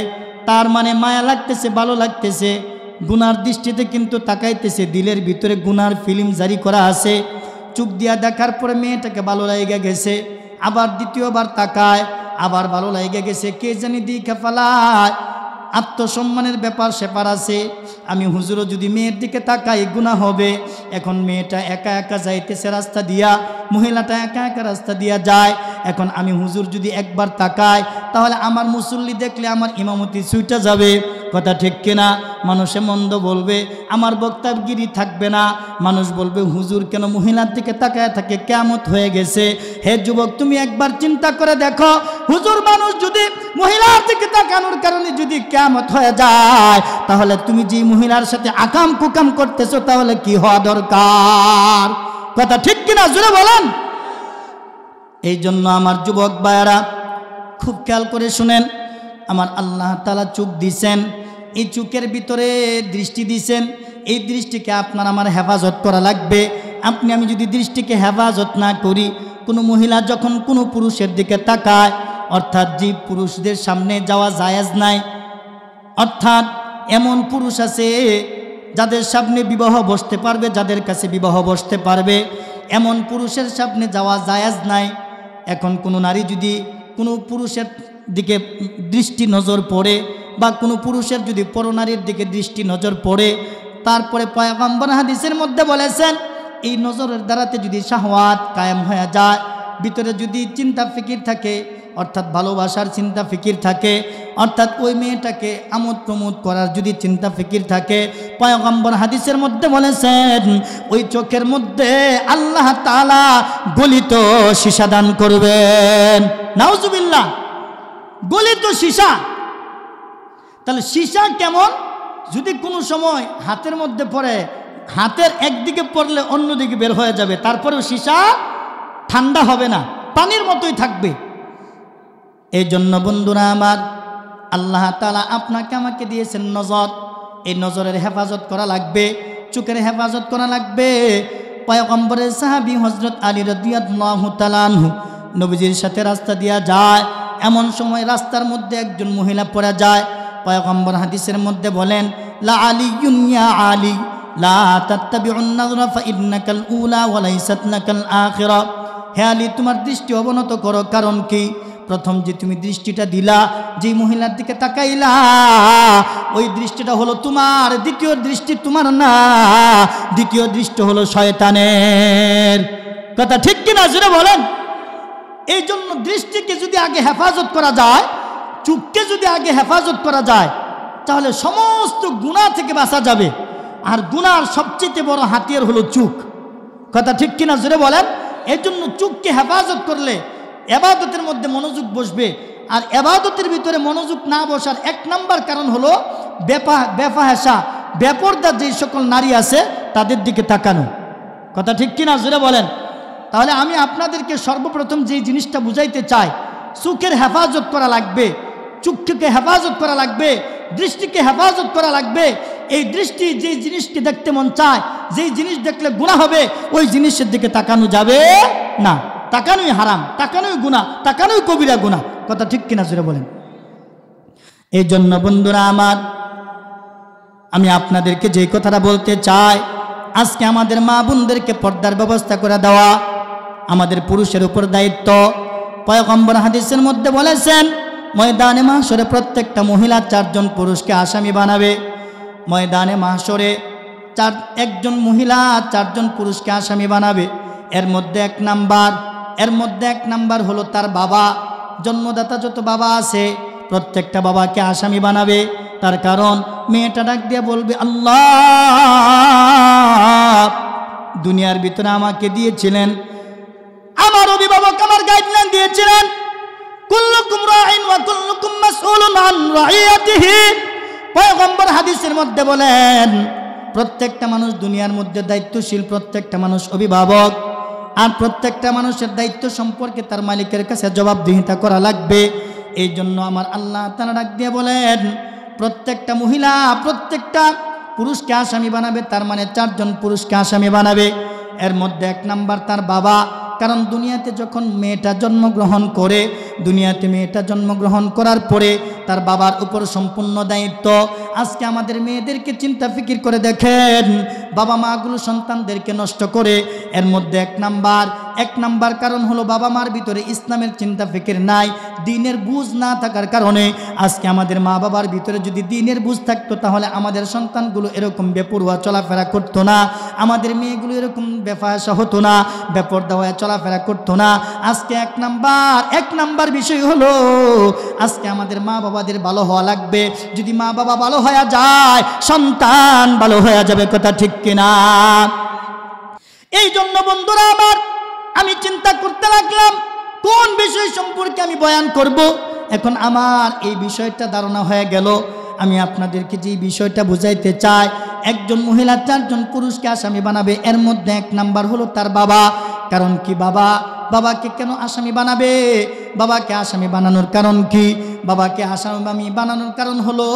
S1: তার মানে মায়া লাগতেছে, ভালো লাগতেছে, গুনার দৃষ্টিতে কিন্তু তাকাইতেছে, দিলের ভিতরে গুনার ফিল্ম জারি করা আছে। চোখ দিয়া দেখার পরে মেয়েটাকে ভালো লাগে গেছে, আবার দ্বিতীয়বার তাকায়, আবার ভালো লাগে গেছে, কে জানি দিকে ফেলায়, আত্মসম্মানের ব্যাপার সেপার আছে। আমি হুজুরও যদি মেয়ের দিকে তাকাই গুনাহ হবে। এখন মেয়েটা একা একা যাইতেছে রাস্তা দিয়া, মহিলাটা একা একা রাস্তা দিয়া যায়। এখন আমি হুজুর যদি একবার তাকাই, তাহলে আমার মুসল্লি দেখলে আমার ইমামতি ছুটে যাবে, কথা ঠিক কিনা? মানুষে মন্দ বলবে, আমার বক্তব্যগিরি থাকবে না, মানুষ বলবে হুজুর কেন মহিলার দিকে তাকায় থাকে, কিয়ামত হয়ে গেছে। হে যুবক, তুমি একবার চিন্তা করে দেখো, হুজুর মানুষ যদি মহিলার দিকে তাকানোর কারণে যদি কিয়ামত হয়ে যায়, তাহলে তুমি যে মহিলার সাথে আকাম কুকাম করতেছো, তাহলে কি হওয়া দরকার, কথা ঠিক কিনা জোরে বলেন। এই জন্য আমার যুবক ভাইয়েরা খুব খেয়াল করে শুনেন, আমার আল্লাহ তাআলা চোখ দিছেন, এই চোখের ভিতরে দৃষ্টি দিছেন, এই দৃষ্টিকে আপনার আমার হেফাজত করা লাগবে। আপনি আমি যদি দৃষ্টিকে হেফাজত না করি, কোনো মহিলা যখন কোনো পুরুষের দিকে তাকায়, অর্থাৎ যে পুরুষদের সামনে যাওয়া জায়েজ নাই, অর্থাৎ এমন পুরুষ আছে যাদের সামনে বিবাহ বসতে পারবে, যাদের কাছে বিবাহ বসতে পারবে, এমন পুরুষের সামনে যাওয়া জায়েজ নাই। এখন কোনো নারী যদি কোনো পুরুষের দিকে দৃষ্টি নজর পড়ে, বা কোনো পুরুষের যদি পরনারীর দিকে দৃষ্টি নজর পড়ে, তারপরে পয়গম্বর হাদিসের মধ্যে বলেছেন, এই নজরের দ্বারাতে যদি শাহওয়াত কায়েম হয়ে যায়, ভিতরে যদি চিন্তা ফিকির থাকে, অর্থাৎ ভালোবাসার চিন্তা ফিকির থাকে, অর্থাৎ ওই মেয়েটাকে আমোদ প্রমোদ করার যদি চিন্তা ফিকির থাকে, পয়গম্বর হাদিসের মধ্যে বলেছেন ওই চোখের মধ্যে আল্লাহ তাআলা গলিত সীসা দান করবেন। নাউজুবিল্লাহ, গলিত সীসা। তাহলে সীসা কেমন? যদি কোনো সময় হাতের মধ্যে পড়ে, হাতের একদিকে পড়লে অন্যদিকে বের হয়ে যাবে, তারপরেও সীসা ঠান্ডা হবে না, পানির মতোই থাকবে। এই জন্য বন্ধুরা আমার, আল্লাহ তাআলা আপনাকে আমাকে দিয়েছেন নজর, এই নজরের হেফাজত করা লাগবে, চোখের হেফাজত করা লাগবে। পয়গম্বরের সাহাবী হযরত আলী রাদিয়াল্লাহু তাআলা আনহু নবীজির সাথে রাস্তা দিয়া যায়, এমন সময় রাস্তার মধ্যে একজন মহিলা পড়ে যায়। পয়গম্বর হাদিসের মধ্যে বলেন, লা আলিয়ুন ইয়া আলী লা তাত্তাবিউন নাযরা ফা ইন্নাকাল উলা ওয়া লাইসাত লাকাল আখিরা। হে আলী, তোমার দৃষ্টি অবনত করো, কারণ কি? প্রথম যে তুমি দৃষ্টিটা দিলা, যে মহিলার দিকে তাকাইলা, ওই দৃষ্টিটা হলো তোমার, দ্বিতীয় দৃষ্টি তোমার না, দ্বিতীয় দৃষ্টি হলো শয়তানের, কথা ঠিক কিনা জোরে বলেন। এই জন্য দৃষ্টিকে যদি আগে হেফাজত করা যায়, চোখকে যদি আগে হেফাজত করা যায়, তাহলে সমস্ত গুনাহ থেকে বাঁচা যাবে। আর গুনার সবচেয়ে বড় হাতিয়ার হলো চোখ, কথা ঠিক কিনা জোরে বলেন। এই জন্য চোখকে হেফাজত করলে এবাদতের মধ্যে মনোযোগ বসবে। আর এবাদতের ভিতরে মনোযোগ না বসার এক নাম্বার কারণ হলো বেফাহেসা, বেপরদা যে সকল নারী আছে তাদের দিকে তাকানো, কথা ঠিক কিনা জোরে বলেন। তাহলে আমি আপনাদেরকে সর্বপ্রথম যে জিনিসটা বুঝাইতে চাই, চোখের হেফাজত করা লাগবে, চোখকে হেফাজত করা লাগবে, দৃষ্টিকে হেফাজত করা লাগবে। এই দৃষ্টি যে জিনিসকে দেখতে মন চায়, যেই জিনিস দেখলে গুনাহ হবে, ওই জিনিসের দিকে তাকানো যাবে না। তাকানোই হারাম, তাকানোই গুনাহ, তাকানোই কবিরা গুনাহ, কথা ঠিক কিনা জোরে বলেন। এই জন্য বন্ধুরা আমার, আমি আপনাদেরকে যে কথাটা বলতে চাই, আজকে আমাদের মা বোনদেরকে পর্দার ব্যবস্থা করে দেওয়া আমাদের পুরুষের উপর দায়িত্ব। পয়গম্বর হাদিসের মধ্যে বলেছেন, ময়দানে মাহশরে প্রত্যেকটা মহিলা 4 জন পুরুষকে আসামি বানাবে। ময়দানে মাহশরে একজন মহিলা 4 জন পুরুষকে আসামি বানাবে। এর মধ্যে এক নাম্বার হলো তার বাবা, জন্মদাতা যত বাবা আছে প্রত্যেকটা বাবাকে আসামি বানাবে। তার কারণ মেয়েটা ডাক দিয়ে বলবে, আল্লাহ দুনিয়ার ভিতরে আমাকে দিয়েছিলেন, আমার অভিভাবক আমার গাইডলাইন দিয়েছিলেন, কুল্লুকুম রাইন ওয়া কুল্লুকুম মাসউলুন আন রাইয়াতিহি। পয়গম্বর হাদিসের মধ্যে বলেন প্রত্যেকটা মানুষ দুনিয়ার মধ্যে দায়িত্বশীল, প্রত্যেকটা মানুষ অভিভাবক, আর প্রত্যেকটা মানুষের দায়িত্ব সম্পর্কে তার মালিকের কাছে জবাবদিহিতা করা লাগবে। এই জন্য আমার আল্লাহ তাআলা ডাক দিয়ে বলেন প্রত্যেকটা মহিলা প্রত্যেকটা পুরুষকে আসামি বানাবে, তার মানে 4 জন পুরুষকে আসামি বানাবে। এর মধ্যে 1 নাম্বার তার বাবা, কারণ দুনিয়াতে যখন মেয়েটা জন্মগ্রহণ করে, দুনিয়াতে মেয়েটা জন্মগ্রহণ করার পরে তার বাবার উপর সম্পূর্ণ দায়িত্ব। আজকে আমাদের মেয়েদেরকে চিন্তা ফিকির করে দেখেন, বাবা মাগুলো সন্তানদেরকে নষ্ট করে। এর মধ্যে 1 নাম্বার কারণ হলো বাবা মার ভিতরে ইসলামের চিন্তা ফিকির নাই, দ্বীনের বুঝ না থাকার কারণে। আজকে আমাদের মা বাবার ভিতরে যদি দ্বীনের বুঝ থাকতো তাহলে আমাদের সন্তানগুলো এরকম বেপরোয়া চলাফেরা করতো না, আমাদের মেয়েগুলো এরকম বেফায়াসা হতো না, বেপরদা হয়ে চলাফেরা করতো না। আজকে 1 নাম্বার বিষয় হলো আজকে আমাদের মা বাবাদের ভালো হওয়া লাগবে। যদি মা বাবা ভালো হয়ে যায় সন্তান ভালো হয়ে যাবে, কথা ঠিক কিনা? এই জন্য বন্ধুরা আমার, আমি চিন্তা করতে লাগলাম কোন বিষয় সম্পর্কে আমি বয়ান করব। এখন আমার এই বিষয়টা ধারণা হয়ে গেল। আমি আপনাদেরকে যে বিষয়টা বুঝাইতে চাই, একজন মহিলা 4 জন পুরুষকে আসামি বানাবে। এর মধ্যে 1 নাম্বার হলো তার বাবা। কারণ কি? বাবাকে কেন আসামি বানাবে? বাবাকে আসামি বানানোর কারণ কি? বাবাকে আসামি বানানোর কারণ হলো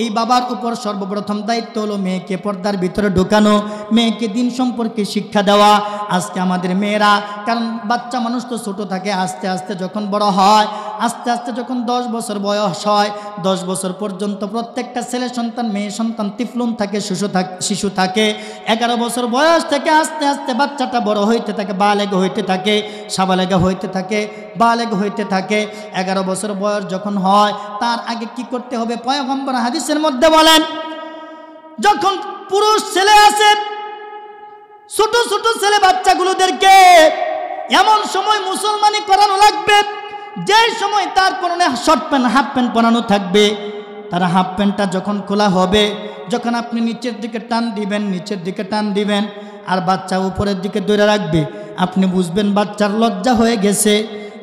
S1: এই বাবার উপর সর্বপ্রথম দায়িত্ব হলো মেয়েকে পর্দার ভিতরে ঢোকানো, মেয়েকে দিন সম্পর্কে শিক্ষা দেওয়া। আজকে আমাদের মেয়েরা, কারণ বাচ্চা মানুষ তো ছোটো থাকে, আস্তে আস্তে যখন বড় হয়, আস্তে আস্তে যখন 10 বছর বয়স হয়, 10 বছর পর্যন্ত প্রত্যেকটা ছেলে সন্তান মেয়ে সন্তান তিফলুন থাকে, শিশু থাকে। 11 বছর বয়স থেকে আস্তে আস্তে বাচ্চাটা বড় হইতে থাকে, বালেগ হইতে থাকে, সাবালেগা হইতে থাকে, বালেগ হইতে থাকে। 11 বছর বয়স যখন হয় তার আগে কি করতে হবে? পয়গম্বর হাদিসের মধ্যে বলেন, যখন পুরুষ ছেলে আছে, ছোট ছোট ছেলে বাচ্চাগুলোদেরকে এমন সময় মুসলমানি করানো লাগবে যে সময় তার পরনে শর্ট প্যান্ট হাফ প্যান্ট পরানো থাকবে। তার হাফ প্যান্টটা যখন খোলা হবে, যখন আপনি নিচের দিকে টান দিবেন আর বাচ্চা উপরের দিকে ধরে রাখবে, আপনি বুঝবেন বাচ্চার লজ্জা হয়ে গেছে।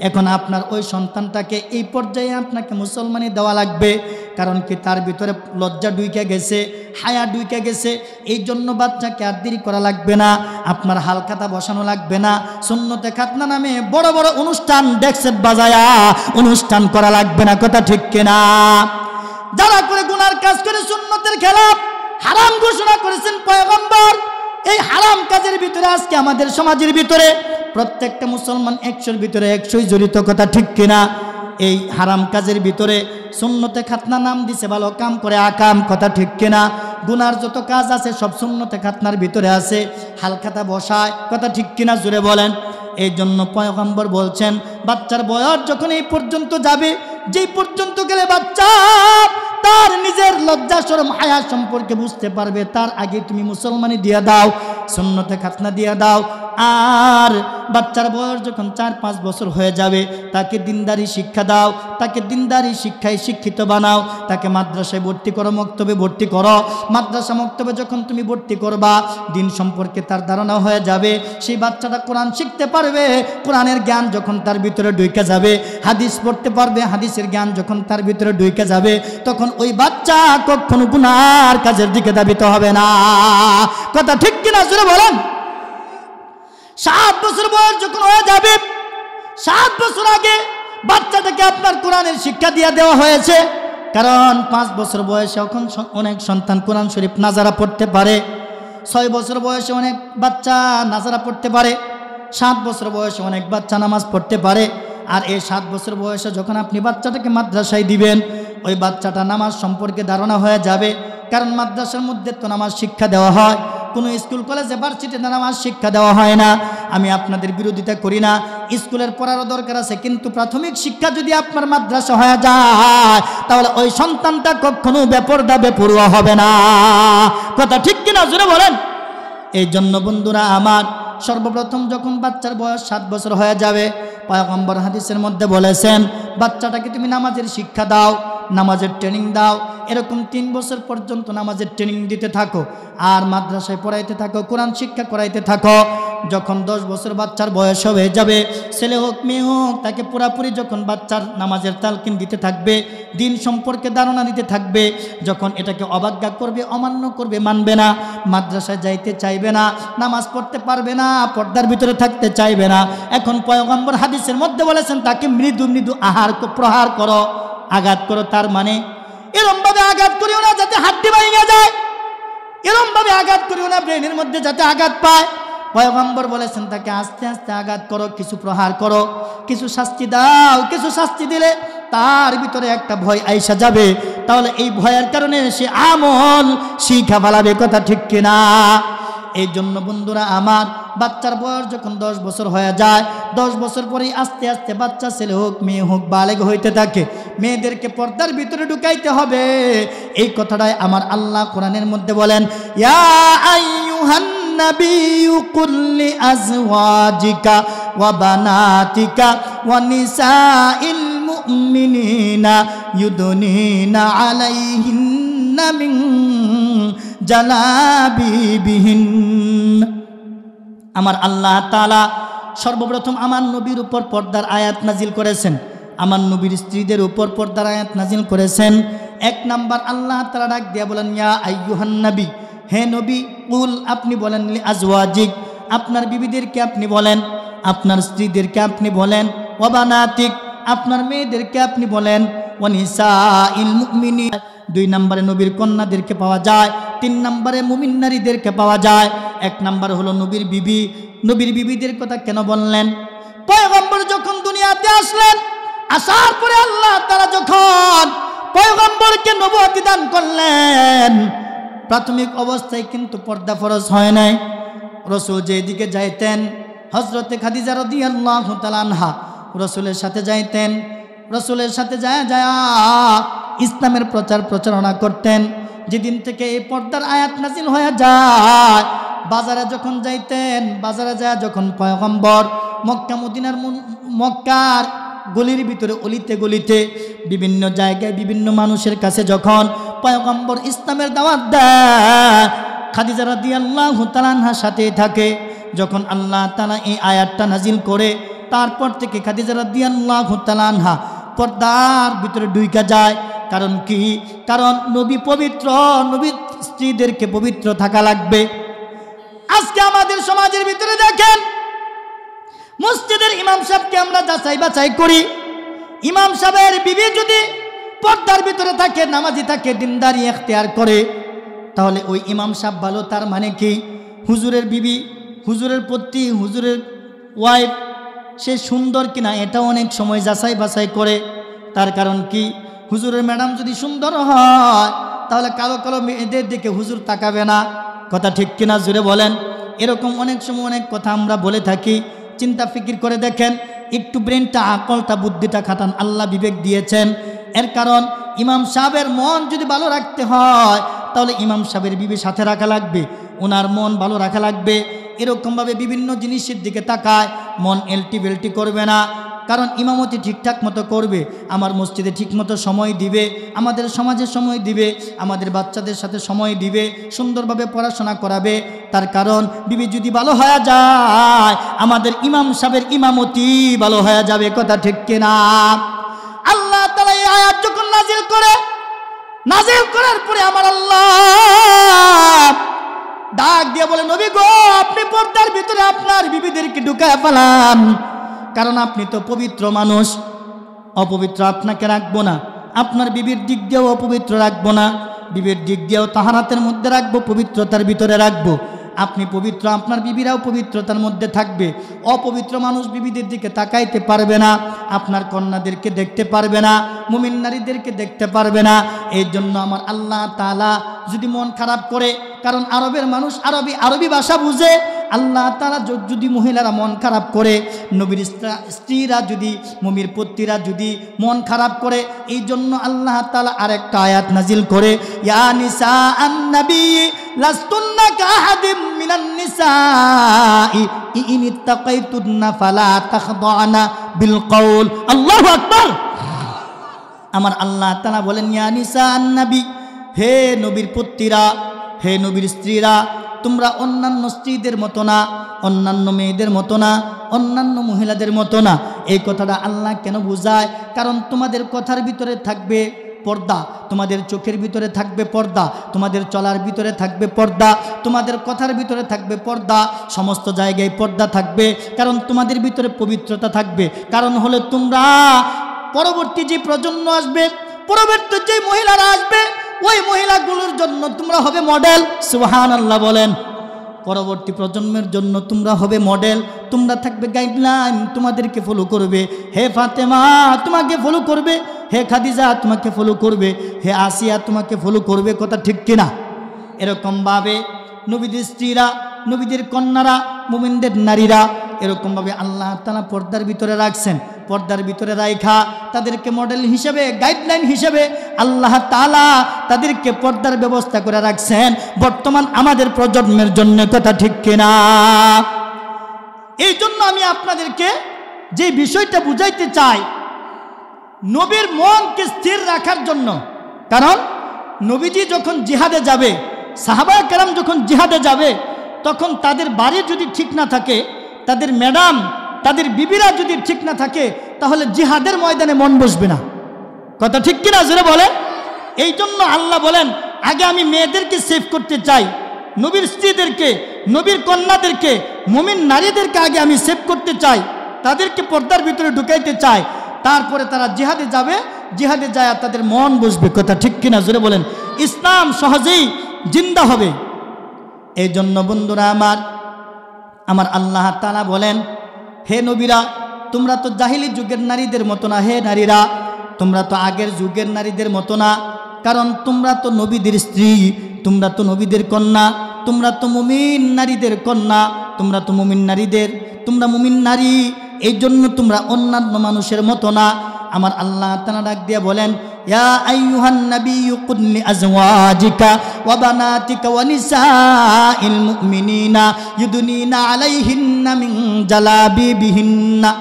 S1: এখন আপনার ওই সন্তানটাকে এই পর্যায়ে আপনাকে মুসলমানি দেওয়া লাগবে। কারণ কি? তার ভিতরে লজ্জা ঢুকে গেছে, হায়া ঢুকে গেছে। এই জন্য বাচ্চাকে আর দেরি করা লাগবে না, আপনার হালখাতা বসানো লাগবে না। সুন্নতে খাতনা নামে বড় বড় অনুষ্ঠান ডেক্সেট বাজায়া অনুষ্ঠান করা লাগবে না, কথা ঠিক কিনা? যারা করে গুনার কাজ করে সুন্নতের খেলাফ হারাম ঘোষণা করেছেন পয়গম্বর, এই হারাম কাজের ভিতরে আজকে আমাদের সমাজের ভিতরে প্রত্যেকটা মুসলমান 100-র ভিতরে 100ই জড়িত, কথা ঠিক কিনা? এই হারাম কাজের ভিতরে সুন্নতে খাতনা নাম দিছে ভালো কাম করে আকাম, কথা ঠিক কিনা? গুনার যত কাজ আছে সব সুন্নতে খাতনার ভিতরে আছে, হালখাতা বসায়, কথা ঠিক কিনা? জুড়ে বলেন। এই জন্য পয়গম্বর বলছেন বাচ্চার বয়স যখন এই পর্যন্ত যাবে, যেই পর্যন্ত গেলে বাচ্চা তার নিজের লজ্জা শরম হায়া সম্পর্কে বুঝতে পারবে, তার আগে তুমি মুসলমানি দিয়ে দাও, সুন্নতে খাতনা দিয়ে দাও। আর বাচ্চার বয়স যখন 4-5 বছর হয়ে যাবে তাকে দিনদারি শিক্ষা দাও, তাকে দিনদারি শিক্ষায় শিক্ষিত বানাও, তাকে মাদ্রাসায় ভর্তি করো, মক্তবে ভর্তি করো। মাদ্রাসা মক্তবে যখন তুমি ভর্তি করবা, দিন সম্পর্কে তার ধারণা হয়ে যাবে, সেই বাচ্চাটা কোরআন শিখতে পারবে, কোরআনের জ্ঞান যখন তার ভিতরে ঢুকে যাবে, হাদিস পড়তে পারবে, হাদিসের জ্ঞান যখন তার ভিতরে ঢুকে যাবে, তখন ওই বাচ্চা কখনো গুনার কাজের দিকে ধাবিত হবে না, কথা ঠিক কিনা? জোরে বলেন। 7 বছর বয়স যখন হয়ে যাবে, 7 বছর আগে বাচ্চাটাকে আপনার কোরআনের শিক্ষা দিয়ে দেওয়া হয়েছে। কারণ 5 বছর বয়সে এখন অনেক সন্তান কোরআন শরীফ নাজারা পড়তে পারে, 6 বছর বয়সে অনেক বাচ্চা নাজারা পড়তে পারে, 7 বছর বয়সে অনেক বাচ্চা নামাজ পড়তে পারে। আর এই 7 বছর বয়সে যখন আপনি বাচ্চাটাকে মাদ্রাসায় দিবেন, ওই বাচ্চাটা নামাজ সম্পর্কে ধারণা হয়ে যাবে। কারণ মাদ্রাসার মধ্যে তো নামাজ শিক্ষা দেওয়া হয়, কোনো স্কুল কলেজে ভার্সিটিতে নামাজ শিক্ষা দেওয়া হয় না। আমি আপনাদের বিরোধিতা করি না, স্কুলের পড়ারও দরকার আছে, কিন্তু প্রাথমিক শিক্ষা যদি আপনার মাদ্রাসা হয়ে যায় তাহলে ওই সন্তানটা কখনো বেপরদা বেপরোয়া হবে না। কথা ঠিক কিনা জোরে বলেন। এই জন্য বন্ধুরা আমার, সর্বপ্রথম যখন বাচ্চার বয়স 7 বছর হয়ে যাবে, পয়গম্বর হাদিসের মধ্যে বলেছেন বাচ্চাটাকে তুমি নামাজের শিক্ষা দাও, নামাজের ট্রেনিং দাও। এরকম 3 বছর পর্যন্ত নামাজের ট্রেনিং দিতে থাকো, আর মাদ্রাসায় পড়াইতে থাকো, কোরআন শিক্ষা করাইতে থাকো। যখন 10 বছর বাচ্চার বয়স হয়ে যাবে, ছেলে হোক মেয়ে হোক, তাকে পুরাপুরি যখন বাচ্চার নামাজের তালকিন দিতে থাকবে, দিন সম্পর্কে ধারণা দিতে থাকবে, যখন এটাকে অবজ্ঞা করবে, অমান্য করবে, মানবে না, মাদ্রাসায় যাইতে চাইবে না, নামাজ পড়তে পারবে না, পর্দার ভিতরে থাকতে চাইবে না, এখন পয়গম্বর হাদিসের মধ্যে বলেছেন তাকে মৃদু মৃদু প্রহার করো, আঘাত করো। তার মানে এরমভাবে আঘাত করিও না যাতে হাড্ডি ভেঙে যায়, এরমভাবে আঘাত করিও না ব্রেনের মধ্যে যাতে আঘাত পায়। পয়গম্বর বলেছেন তাকে আস্তে আস্তে আঘাত করো, কিছু প্রহার করো, কিছু শাস্তি দাও। কিছু শাস্তি দিলে তার ভিতরে একটা ভয় আইসা যাবে, তাহলে এই ভয়ের কারণে সে আমল শিখা ফেলাবে। কথা ঠিক কিনা? এই জন্য বন্ধুরা আমার, বাচ্চার বয়স যখন 10 বছর হয়ে যায়, 10 বছর পরেই আস্তে আস্তে বাচ্চা ছেলে হোক মেয়ে হোক বালেগ হইতে থাকে। মেয়েদেরকে পর্দার ভিতরে ঢুকাইতে হবে। এই কথাটাই আমার আল্লাহ কোরআনের মধ্যে বলেন, ইয়া আইয়ুহান নাবিয়্যু কুল লিআজওয়াজিকা ওয়া বানাতিকা ওয়া নিসাইল মুমিনিনা ইউদনিনা আলাইহিন্না মিন জালাবিবিহিন। আমার আল্লাহ তাআলা সর্বপ্রথম আমার নবীর উপর পর্দার আয়াত নাজিল করেছেন, আমার নবীর স্ত্রীদের উপর পর্দার আয়াত নাজিল করেছেন। 1 নাম্বার আল্লাহ তাআলা ডাক দিয়া বলেন, ইয়া আইয়ুহান নবী, হে নবী, কুল আপনি বলেন, লি আজওয়াজিক আপনার বিবিদেরকে আপনি বলেন, আপনার স্ত্রীদেরকে আপনি বলেন, ওয়া বানাতিক আপনার মেয়েদেরকে আপনি বলেন, ওয়া নিসাইল মুমিনিন 2 নম্বরে নবীর কন্যাদেরকে পাওয়া যায়, 3 নম্বরে মুমিন নারীদেরকে পাওয়া যায়। 1 নম্বর হলো নবীর বিবি। নবীর বিবিদের কথা কেন বললেন? পয়গম্বর যখন দুনিয়াতে আসলেন, আসার পরে আল্লাহ তাআলা যখন পয়গম্বরকে নবুয়ত দান করলেন, প্রাথমিক অবস্থায় কিন্তু পর্দা ফরজ হয় নাই। রাসূল যেদিকে যাইতেন, হযরতে খাদিজা রাদিয়াল্লাহু তাআলা আনহা রাসূলের সাথে যাইতেন, রাসূলের সাথে যায় ইসলামের প্রচারণা করতেন। যেদিন থেকে এই পর্দার আয়াত নাজিল হয়ে যায়, বাজারে যখন যাইতেন, বাজারে যায় যখন পয়গম্বর মক্কা মদিনার মক্কার গলির ভিতরে অলিতে গলিতে বিভিন্ন জায়গায় বিভিন্ন মানুষের কাছে যখন পয়গম্বর ইসলামের দাওয়াত দেয়, খাদিজা রাদিয়াল্লাহু তাআলা আনহার সাথে থাকে। যখন আল্লাহ তাআলা এই আয়াতটা নাজিল করে, তারপর থেকে খাদিজা রাদিয়াল্লাহু তাআলা আনহা পর্দার ভিতরে ঢুইকা যায়। কারণ কি? কারণ নবী পবিত্র, নবীর স্ত্রীদেরকে পবিত্র থাকা লাগবে। আজকে আমাদের সমাজের ভিতরে দেখেন, মসজিদের ইমাম সাহেবকে আমরা যাচাই বাছাই করি। ইমাম সাহেবের বিবি যদি পর্দার ভিতরে থাকে, নামাজি থাকে, দিনদারি ইখতিয়ার করে, তাহলে ওই ইমাম সাহেব ভালো। তার মানে কি? হুজুরের বিবি, হুজুরের পত্নী, হুজুরের ওয়াইফ সে সুন্দর কিনা এটা অনেক সময় যাচাই বাছাই করে। তার কারণ কি? হুজুরের ম্যাডাম যদি সুন্দর হয়, তাহলে কালো কালো মেয়েদের দিকে হুজুর তাকাবে না। কথা ঠিক কিনা জুড়ে বলেন। এরকম অনেক সময় অনেক কথা আমরা বলে থাকি। চিন্তা ফিকির করে দেখেন, একটু ব্রেনটা, আকলটা, বুদ্ধিটা খাটান। আল্লাহ বিবেক দিয়েছেন। এর কারণ ইমাম সাহেবের মন যদি ভালো রাখতে হয়, তাহলে ইমাম সাহেবের বিবি সাথে রাখা লাগবে, ওনার মন ভালো রাখা লাগবে। এরকমভাবে বিভিন্ন জিনিসের দিকে তাকায়, মন এলটি বেলটি করবে না। কারণ ইমামতি ঠিকঠাক মতো করবে, আমার মসজিদে ঠিকমতো সময় দিবে, আমাদের সমাজে সময় দিবে, আমাদের বাচ্চাদের সাথে সময় দিবে, সুন্দরভাবে পড়াশোনা করাবে। তার কারণ বিবি যদি ভালো হয়ে যায়, আমাদের ইমাম সাহেবের ইমামতি ভালো হয়ে যাবে। কথা ঠিক কিনা? আল্লাহ তাআলা এই আয়াত যখন নাজিল করে, নাজিল করার পরে আমার আল্লাহ ডাক দিয়ে বলে, নবী গো, আপনি পর্দার ভিতরে আপনার বিবিদেরকে ঢুকায় ফেলান। কারণ আপনি তো পবিত্র মানুষ, অপবিত্র আপনাকে রাখবো না। আপনার বিবির দিক দিয়েও অপবিত্র রাখবো না, বিবির দিক দিয়েও তাহারাতের মধ্যে রাখবো, পবিত্রতার ভিতরে রাখবো। আপনি পবিত্র, আপনার বিবিরাও পবিত্রতার মধ্যে থাকবে। অপবিত্র মানুষ বিবিদের দিকে তাকাইতে পারবে না, আপনার কন্যাদেরকে দেখতে পারবে না, মুমিন নারীদেরকে দেখতে পারবে না। এই জন্য আমার আল্লাহ তাআলা যদি মন খারাপ করে, কারণ আরবের মানুষ আরবি ভাষা বুঝে, আল্লাহ তাআলা যদি মহিলারা মন খারাপ করে, নবীর স্ত্রীরা যদি, মুমির পুত্রীরা যদি মন খারাপ করে, এই জন্য আল্লাহ তাআলা আরেকটা আয়াত নাজিল করে, ইয়া নিসা আন-নবী লাস্তুন্না কাহাদিম মিনান নিসাই ইন ইত্তাকাইতুন্না ফালা তাখদানা বিল কওল। আল্লাহু আকবার। আমার আল্লাহ তাআলা বলেন, ইয়া নিসা আন-নবী, হে নবীর পুত্রীরা, হে নবীর স্ত্রীরা, তোমরা অন্যান্য স্ত্রীদের মতো না, অন্যান্য মেয়েদের মতো না, অন্যান্য মহিলাদের মতো না। এই কথাটা আল্লাহ কেন বুঝায়? কারণ তোমাদের কথার ভিতরে থাকবে পর্দা, তোমাদের চোখের ভিতরে থাকবে পর্দা, তোমাদের চলার ভিতরে থাকবে পর্দা, তোমাদের কথার ভিতরে থাকবে পর্দা, সমস্ত জায়গায় পর্দা থাকবে। কারণ তোমাদের ভিতরে পবিত্রতা থাকবে। কারণ হলো তোমরা পরবর্তী যে প্রজন্ম আসবে, পরবর্তী যে মহিলারা আসবে, ওই মহিলাগুলোর জন্য তোমরা হবে মডেল। সুবহানাল্লাহ বলেন। পরবর্তী প্রজন্মের জন্য তোমরা হবে মডেল, তোমরা থাকবে গাইডলাইন, তোমাদেরকে ফলো করবে। হে ফাতেমা তোমাকে ফলো করবে, হে খাদিজা তোমাকে ফলো করবে, হে আসিয়া তোমাকে ফলো করবে। কথা ঠিক কিনা? এরকমভাবে নবীদের স্ত্রীরা, নবীদের কন্যারা, মুমিনদের নারীরা এরকমভাবে আল্লাহ তাআলা পর্দার ভিতরে রাখছেন। পর্দার ভিতরে রাখা তাদেরকে মডেল হিসেবে, গাইডলাইন হিসেবে আল্লাহ তাআলা তাদেরকে পর্দার ব্যবস্থা করে রাখছেন বর্তমান আমাদের প্রজন্মের জন্য। কথা ঠিক কিনা? এই জন্য আমি আপনাদেরকে যে বিষয়টা বুঝাইতে চাই, নবীর মনকে স্থির রাখার জন্য। কারণ নবীজি যখন জিহাদে যাবে, সাহাবায়ে কেরাম যখন জিহাদে যাবে, তখন তাদের বাড়ি যদি ঠিক না থাকে, তাদের ম্যাডাম, তাদের বিবিরা যদি ঠিক না থাকে, তাহলে জিহাদের ময়দানে মন বসবে না। কথা ঠিক কিনা জোরে বলেন? এই জন্য আল্লাহ বলেন, আগে আমি মেয়েদেরকে সেভ করতে চাই, নবীর স্ত্রীদেরকে, নবীর কন্যাদেরকে, মুমিন নারীদেরকে আগে আমি সেভ করতে চাই, তাদেরকে পর্দার ভিতরে ঢুকাইতে চাই। তারপরে তারা জিহাদে যাবে, জিহাদে যায় তাদের মন বসবে। কথা ঠিক কিনা জোরে বলেন? ইসলাম সহজেই জিন্দা হবে। এই জন্য বন্ধুরা আমার আল্লাহ তাআলা বলেন, হে নবীরা, তোমরা তো জাহিলি যুগের নারীদের মতো না। হে নারীরা, তোমরা তো আগের যুগের নারীদের মতো না। কারণ তোমরা তো নবীদের স্ত্রী, তোমরা তো নবীদের কন্যা, তোমরা তো মুমিন নারীদের কন্যা, তোমরা তো মুমিন নারীদের, তোমরা মুমিন নারী। এই জন্য তোমরা অন্যান্য মানুষের মতো না। আমার আল্লাহ তাআলা ডাক দিয়ে বলেন, ইয়া আইয়ুহান নাবিয়্যু কুল লিআজওয়াজিকা ওয়া বানাতিকা ওয়া নিসাইল মুমিনিনা ইউদনিনা আলাইহিন্না মিন জালাবিবিহিন্না।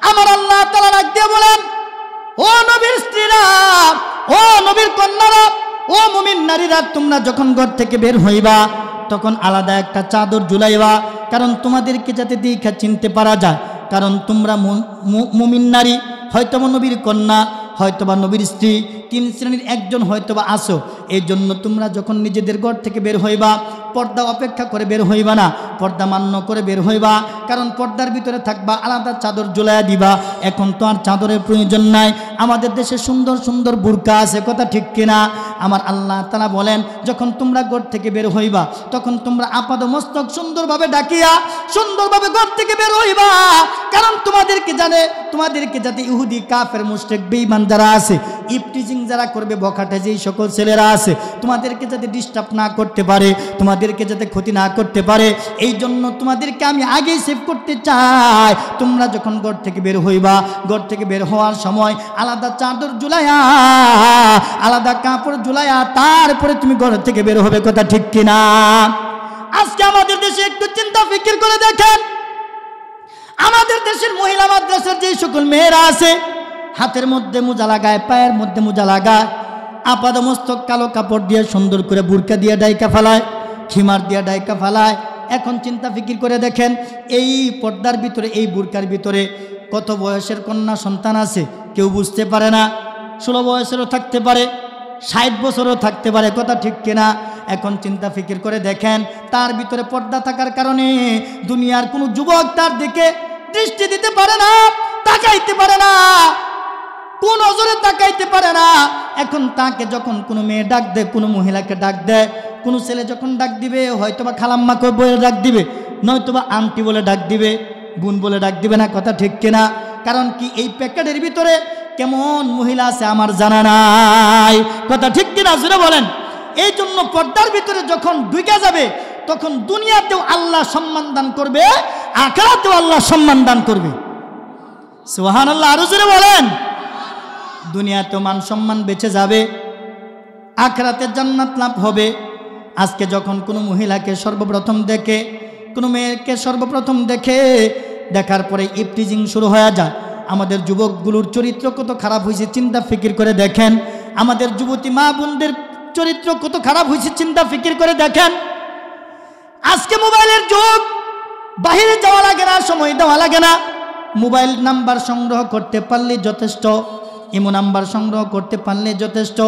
S1: আমার আল্লাহ তাআলা ডাক দিয়ে বলেন, ও নবীর স্ত্রীরা, ও নবীর কন্যারা, ও মুমিন নারীরা, তোমরা যখন ঘর থেকে বের হইবা তখন আলাদা একটা চাদর ঝুলাইবা। কারণ তোমাদেরকে যাতে দেখা চিনতে পারা যায়। কারণ তোমরা মুমিন নারী, হয়তোবা নবীর কন্যা, হয়তোবা নবীর স্ত্রী, তিন শ্রেণীর একজন হয়তোবা আসো। এই জন্য তোমরা যখন নিজেদের ঘর থেকে বের হইবা, পর্দা অপেক্ষা করে বের হইবা না, পর্দা মান্য করে বের হইবা। কারণ পর্দার ভিতরে থাকবা, আলাদা চাদর ঝুলাইয়া দিবা। এখন তো আর চাদরের প্রয়োজন নাই, আমাদের দেশে সুন্দর সুন্দর বুরকা আছে। কথা ঠিক কিনা? আমার আল্লাহ তাআলা বলেন, যখন তোমরা ঘর থেকে বের হইবা তখন তোমরা আপাদ মস্তক সুন্দরভাবে ডাকিয়া সুন্দরভাবে ঘর থেকে বের হইবা। কারণ তোমাদেরকে যাতে ইহুদি, কাফের, মুশরিক, বেঈমান যারা আছে, ইফটিজিং যারা করবে, বখাটে যেই সকল ছেলেরা আছে, তোমাদেরকে যাতে ডিস্টার্ব না করতে পারে, তোমাদেরকে যাতে ক্ষতি না করতে পারে, এই জন্য তোমাদেরকে আমি আগেই সেভ করতে চাই। তোমরা যখন ঘর থেকে বের হইবা, ঘর থেকে বের হওয়ার সময় আলাদা চাদর ঝুলাইয়া, আলাদা কাপড় ঝুলাইয়া তারপরে তুমি ঘর থেকে বের হবে। কথা ঠিক কিনা? আজকে আমাদের দেশে একটু চিন্তা ফিকির করে দেখেন, আমাদের দেশের মহিলা মাদ্রাসার যে সকল মেয়েরা আছে, হাতের মধ্যে মোজা লাগায়, পায়ের মধ্যে মোজা লাগায়, আপাদ মস্তক কালো কাপড় দিয়ে সুন্দর করে বুরকা দিয়ে ডাইকা ফেলায়, খিমার দিয়ে ডাইকা ফেলায়। এখন চিন্তা ফিকির করে দেখেন, এই পর্দার ভিতরে, এই বুরকার ভিতরে কত বয়সের কন্যা সন্তান আছে কেউ বুঝতে পারে না। 16 বয়সেরও থাকতে পারে, 60 বছরও থাকতে পারে। কথা ঠিক কিনা? এখন চিন্তা ফিকির করে দেখেন, তার ভিতরে পর্দা থাকার কারণে দুনিয়ার কোনো যুবক তার দিকে দৃষ্টি দিতে পারে না, তাকাইতে পারে না, কোন নজরে তাকাইতে পারে না। এখন তাকে যখন কোনো মেয়ে ডাক দেয়, কোনো মহিলাকে ডাক দেয়, কোনো ছেলে যখন ডাক দিবে হয়তোবা খালাম্মা বলে ডাক দিবে, নয়তোবা আন্টি বলে ডাক দিবে, বোন বলে ডাক দিবে না, কথা ঠিক কিনা? কারণ কি এই প্যাকেটের ভিতরে কেমন মহিলা আছে আমার জানা নাই, কথা ঠিক কিনা জোরে বলেন। এই জন্য পর্দার ভিতরে যখন ঢুকে যাবে তখন দুনিয়াতেও আল্লাহ সম্মান দান করবে, আখিরাতেও আল্লাহ সম্মান দান করবে। সুবহানাল্লাহ, আরো জোরে বলেন। দুনিয়াতেও মান সম্মান বেঁচে যাবে, আখিরাতে জান্নাত লাভ হবে। আজকে যখন কোনো মহিলাকে সর্বপ্রথম দেখে, কোনো মেয়েকে সর্বপ্রথম দেখে, দেখার পরে ইফটিজিং শুরু হয়ে যায়। আমাদের যুবকগুলোর চরিত্র কত খারাপ হয়েছে চিন্তা ফিকির করে দেখেন। আমাদের যুবতী মা বোনদের চরিত্র কত খারাপ হয়েছে চিন্তা ফিকির করে দেখেন। আজকে মোবাইলের যুগ, বাহিরে যাওয়া লাগে না, সময় দেওয়া লাগে না। মোবাইল নাম্বার সংগ্রহ করতে পারলে যথেষ্ট, ইমো নাম্বার সংগ্রহ করতে পারলে যথেষ্ট।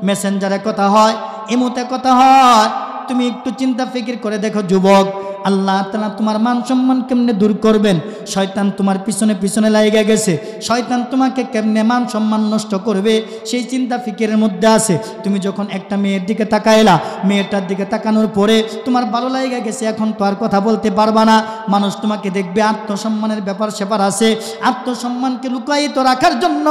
S1: মেসেঞ্জারে কথা হয়, ইমোতে কথা হয়। তুমি একটু চিন্তা ফিকির করে দেখো যুবক, আল্লাহ তাআলা তোমার মান সম্মান কেমনে দূর করবেন? শয়তান তোমার পিছনে পিছনে লাগিয়ে গেছে, শয়তান তোমাকে কেমনে মান সম্মান নষ্ট করবে সেই চিন্তা ফিকিরের মধ্যে আছে। তুমি যখন একটা মেয়ের দিকে তাকাইলা, মেয়েটার দিকে তাকানোর পরে তোমার ভালো লাগিয়ে গেছে, এখন তো আর কথা বলতে পারবা না। মানুষ তোমাকে দেখবে, আত্মসম্মানের ব্যাপার স্যাপার আছে। আত্মসম্মানকে লুকায়িত রাখার জন্য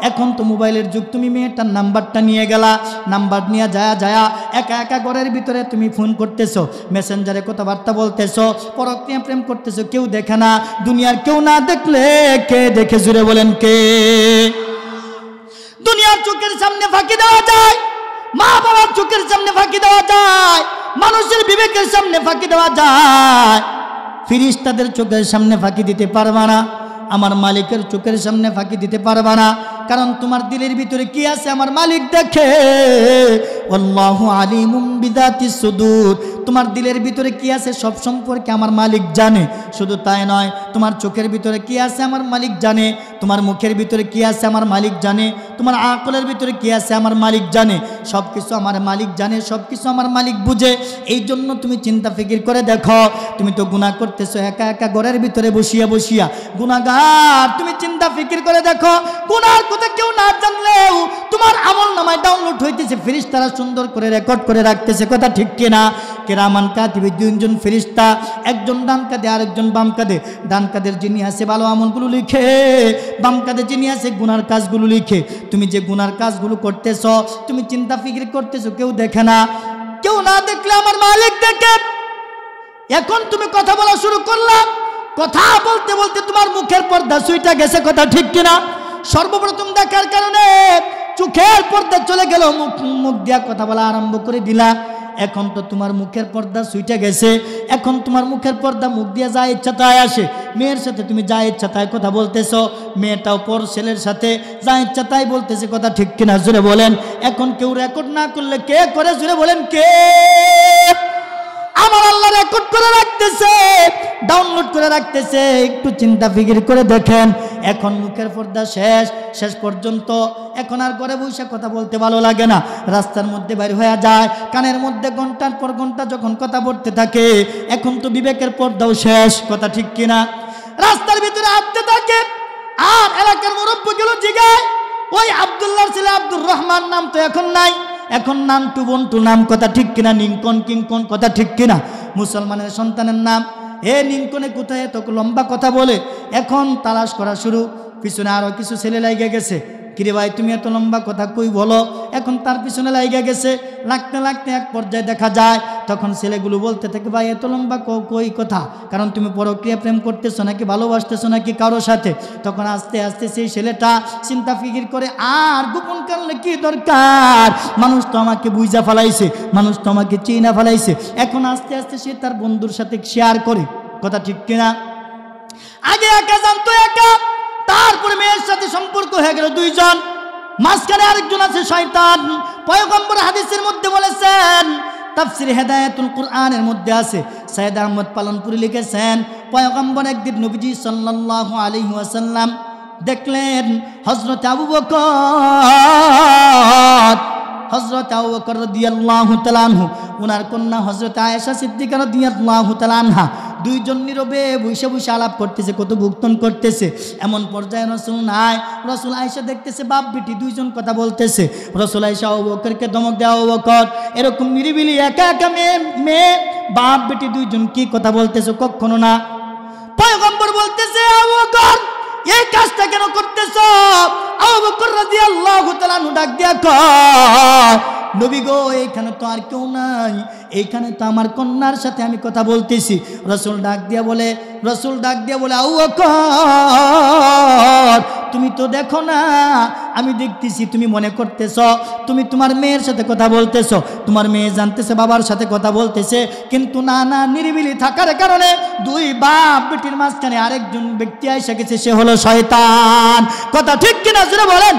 S1: এখন তো মোবাইলের যুগ। তুমি মেয়েটার নাম্বারটা নিয়ে গেলা, নাম্বার নিয়ে যায়া একা একা ঘরের ভিতরে তুমি ফোন করতেছো, মেসেঞ্জারে কথাবার্তা বলতেছো, পরক্রিয়া প্রেম করতেছো, কেউ দেখে না। দুনিয়ার কেউ না দেখলে কে দেখে? জুড়ে বলেন কে? দুনিয়ার চোখের সামনে ফাঁকি দেওয়া যায়, মা বাবার চোখের সামনে ফাঁকি দেওয়া যায়, মানুষের বিবেকের সামনে ফাঁকি দেওয়া যায়। ফেরেশতাদের চোখের সামনে ফাঁকি দিতে পারবা না, আমার মালিকের চোখের সামনে ফাঁকি দিতে পারবা না। কারণ তোমার দিলের ভিতরে কি আছে আমার মালিক দেখে। আল্লাহু আলিমুম বিযাতিস সুদূর, তোমার দিলের ভিতরে কি আছে সব সম্পর্কে আমার মালিক জানে। শুধু তাই নয়, তোমার চোখের ভিতরে কি আছে আমার মালিক জানে, তোমার মুখের ভিতরে কি আছে আমার মালিক জানে, তোমার আকলের ভিতরে কি আছে আমার মালিক জানে। সব কিছু আমার মালিক জানে, সব কিছু আমার মালিক বুঝে। এই জন্য তুমি চিন্তা ফিকির করে দেখো, তুমি তো গুনাহ করতেছো একা একা ঘরের ভিতরে বসিয়া বসিয়া, গুনাহগার। তুমি চিন্তা ফিকির করে দেখো, গুনাহর কথা কেউ না জানলেও তোমার আমল নামায় ডাউনলোড হইতেছে, ফেরেশতারা সুন্দর করে রেকর্ড করে রাখতেছে, কথা ঠিক কিনা? কিরামান কাতিব, দুইজন ফেরেশতা, একজন ডান কাঁধে আরেকজন বাম কাঁধে। ডান কাঁধের যিনি আছে ভালো আমলগুলো লিখে, বাম কাঁধে যিনি আছে গুনার কাজগুলো লিখে। তুমি যে গুনার কাজগুলো করতেছ, তুমি চিন্তা ফিকির করতেছো, কেউ দেখে না। কেউ না দেখলে আমার মালিক দেখে। এখন তুমি কথা বলা শুরু করলাম, কথা বলতে বলতে তোমার মুখের পর্দা সুইটা গেছে, কথা ঠিক কিনা? সর্বপ্রথম দেখার কারণে চোখের পর্দা চলে গেল, মুখ দিয়া কথা বলা আরম্ভ করে দিলা। এখন তো তোমার মুখের পর্দা সুইটা গেছে, এখন তোমার মুখের পর্দা মুখ দিয়ে যা ইচ্ছা তাই আসে। মেয়ের সাথে তুমি যা ইচ্ছা তাই কথা বলতেছো, মেয়েটাও পর ছেলের সাথে যা ইচ্ছা তাই বলতেছে, কথা ঠিক কিনা জোরে বলেন। এখন কেউ রেকর্ড না করলে কে করে? জোরে বলেন কে? আমার আল্লাহ রেকর্ড করে রাখতেছে, ডাউনলোড করে রাখতেছে। একটু চিন্তা ফিকির করে দেখেন, এখন মুখের পর্দা শেষ পর্যন্ত। এখন আর ঘরে বসে কথা বলতে ভালো লাগে না, রাস্তার মধ্যে বের হয়ে যায়, কানের মধ্যে ঘন্টার পর ঘন্টা যখন কথা বলতে থাকে। এখন তো বিবেকের পর্দাও শেষ, কথা ঠিক কিনা? রাস্তার ভিতরে হাঁটতে থাকে, আর এলাকার মুরব্বীগুলো জিগায়, ওই আব্দুল্লাহর ছেলে আব্দুর রহমান নাম তো এখন নাই, এখন নাম টু বন্টু নাম, কথা ঠিক কিনা? নিঙ্কন কিঙ্কন, কথা ঠিক কিনা? মুসলমানের সন্তানের নাম। হে নিঙ্কনে কোথায় এত লম্বা কথা বলে? এখন তালাশ করা শুরু, পিছনে আরো কিছু ছেলে লাগিয়ে গেছে। কিরে ভাই তুমি এত লম্বা কথা কই বলো? এখন তার পিছনে লাগিয়ে গেছে। লাগতে লাগতে এক পর্যায়ে দেখা যায় তখন ছেলেগুলো বলতে থাকে, ভাই এত লম্বা কই কথা? কারণ তুমি পরক্রিয়া প্রেম করতেছো নাকি ভালোবাসতেছো নাকি কারোর সাথে? তখন আস্তে আস্তে সেই ছেলেটা চিন্তা ফিকির করে, আর গোপন করলে কি দরকার? মানুষ তো আমাকে বুঝা ফেলাইছে, মানুষ তো আমাকে চিনা ফেলাইছে। এখন আস্তে আস্তে সে তার বন্ধুর সাথে শেয়ার করে, কথা ঠিক কিনা? আগে একা জানতো একা, তারপরে মেয়ের সাথে সম্পর্ক হয়ে গেল দুইজন, মাঝখানে আরেকজন আছে শয়তান। পয়গম্বর হাদিসের মধ্যে বলেছেন, তাফসির হেদায়াতুল কুরআনের মধ্যে আছে, সৈয়দ আহমদ পালনপুরি লিখেছেন, পয়গম্বর একদিন নবীজি সাল্লাল্লাহু আলাইহি ওয়াসাল্লাম দেখলেন হযরত আবু বকর হযরত আবু বকর রাদিয়াল্লাহু তাআলা আনহু, ওনার কন্যা হযরত আয়েশা সিদ্দিকা রাদিয়াল্লাহু তাআলা আনহা, দুইজন নীরবে বসে বসে আলাপ করতেছে, কথোপকথন করতেছে। এমন পর্যায়ে রাসূল নাই, রাসূল আয়েশা দেখতেছে বাপ বেটি দুইজন কথা বলতেছে। রাসূল আয়েশা আবু বকরকে ধমক দেয়, আবু বকর এরকম নিরিবিলি একা একা মেয়ে বাপ বেটি দুইজন কি কথা বলতেছে? কখনো না। পয়গম্বর বলতেছে, আবু বকর এই কাজটা কেন করতেছ? আবু বকর রাদিয়াল্লাহু তাআলা ডাক দিয়া কয়, নবী গো এইখানে তো আর কেউ নাই, এইখানে তো আমার কন্যার সাথে আমি কথা বলতেছি। রাসূল ডাক দিয়া বলে আবু বকর তুমি তো দেখো না, আমি দেখতেছি তুমি মনে করতেছ তুমি তোমার মেয়ের সাথে কথা বলতেছ, তোমার মেয়ে জানতেছে বাবার সাথে কথা বলতেছে, কিন্তু না না, নিরিবিলি থাকার কারণে দুই বাপ বেটির মাঝখানে আরেকজন ব্যক্তি এসে গেছে, সে হলো শয়তান। কথা ঠিক কিনা জোরে বলেন?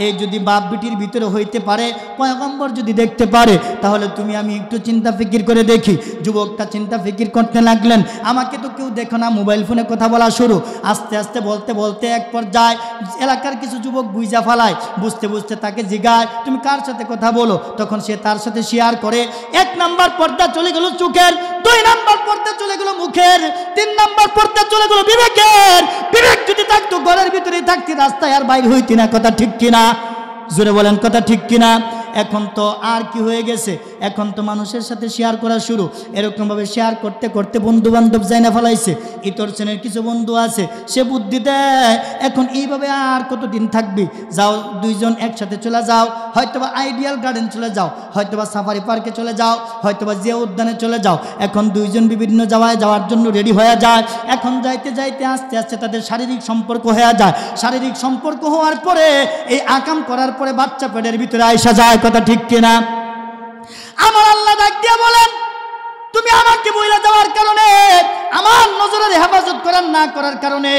S1: এই যদি বাপ বেটির ভিতরে হইতে পারে, পয়গম্বর যদি দেখতে পারে, তাহলে তুমি আমি একটু চিন্তা ফিকির করে দেখি। যুবকটা চিন্তা ফিকির করতে লাগলেন, আমাকে তো কেউ দেখো না, মোবাইল ফোনে কথা বলা শুরু। আস্তে আস্তে বলতে বলতে এক পর্যায়ে এলাকার কিছু যুবক বুঝা ফালায়, বুঝতে বুঝতে তাকে জিগায় তুমি কার সাথে কথা বলো? তখন সে তার সাথে শেয়ার করে। 1 নাম্বার পর্দা চলে গেল চোখের, 2 নাম্বার পর্দা চলে গেল মুখের, 3 নাম্বার পর্দা চলে গেল বিবেকের। বিবেক যদি থাকতো ঘরের ভিতরে থাকতি, রাস্তায় আর বাইর হইতি না। কথা ঠিক কিনা জোরে বলেন? কথা ঠিক কিনা? এখন তো আর কি হয়ে গেছে, এখন তো মানুষের সাথে শেয়ার করা শুরু। এরকমভাবে শেয়ার করতে করতে বন্ধু বান্ধব যাই না ফেলাইছে। ইতর শ্রেণীর কিছু বন্ধু আছে, সে বুদ্ধি দেয় এখন এইভাবে আর কতদিন থাকবি, যাও দুইজন একসাথে চলে যাও, হয়তোবা আইডিয়াল গার্ডেন চলে যাও, হয়তোবা সাফারি পার্কে চলে যাও, হয়তোবা জিয়া উদ্যানে চলে যাও। এখন দুইজন বিভিন্ন যাওয়ার জন্য রেডি হয়ে যায়। এখন যাইতে যাইতে আস্তে আস্তে তাদের শারীরিক সম্পর্ক হয়ে যায়। শারীরিক সম্পর্ক হওয়ার পরে এই আকাম করার পরে বাচ্চা পেটের ভিতরে আইসা যায়। কথা ঠিক কিনা? আমার আল্লাহ ডাক দিয়া বলেন, তুমি আমাকে বইলা যাওয়ার কারণে, আমার নজরের হেফাজত করার না করার কারণে,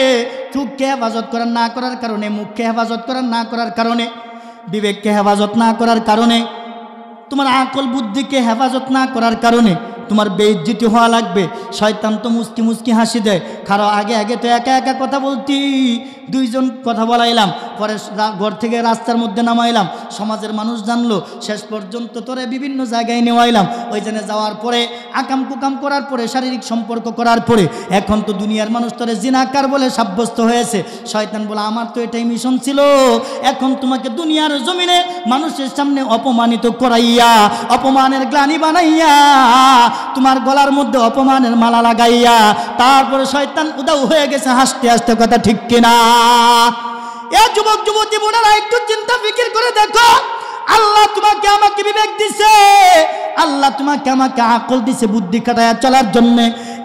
S1: চোখকে হেফাজত করার না করার কারণে, মুখকে হেফাজত করার না করার কারণে, বিবেককে হেফাজত না করার কারণে, তোমার আকল বুদ্ধিকে হেফাজত না করার কারণে তোমার বেইজ্জতি হওয়া লাগবে। শয়তান তো মুস্কি মুস্কি হাসি দেয়, কারো আগে আগে তো একা একা কথা বলতি, দুইজন কথা বলাইলাম, পরে ঘর থেকে রাস্তার মধ্যে নামাইলাম, সমাজের মানুষ জানলো, শেষ পর্যন্ত তোরে বিভিন্ন জায়গায় নেওয়াইলাম। ওইখানে যাওয়ার পরে আকাম কুকাম করার পরে, শারীরিক সম্পর্ক করার পরে এখন তো দুনিয়ার মানুষ তোরে জিনাকার বলে সাব্যস্ত হয়েছে। শয়তান বলে আমার তো এটাই মিশন ছিল, এখন তোমাকে দুনিয়ার জমিনে মানুষের সামনে অপমানিত করাইয়া, অপমানের গ্লানি বানাইয়া, তোমার গলার মধ্যে অপমানের মালা লাগাইয়া, তারপরে শয়তান উদাও হয়ে গেছে হাসতে হাসতে। কথা ঠিক কিনা? এ যুবক যুবতী বোনেরা, একটু চিন্তা ফিকির করে দেখো, আল্লাহ তোমাকে আমাকে বিবেক দিছে, আল্লাহ তোমাকে আমাকে আকল দিছে বুদ্ধি খাটায়া চলার জন্য।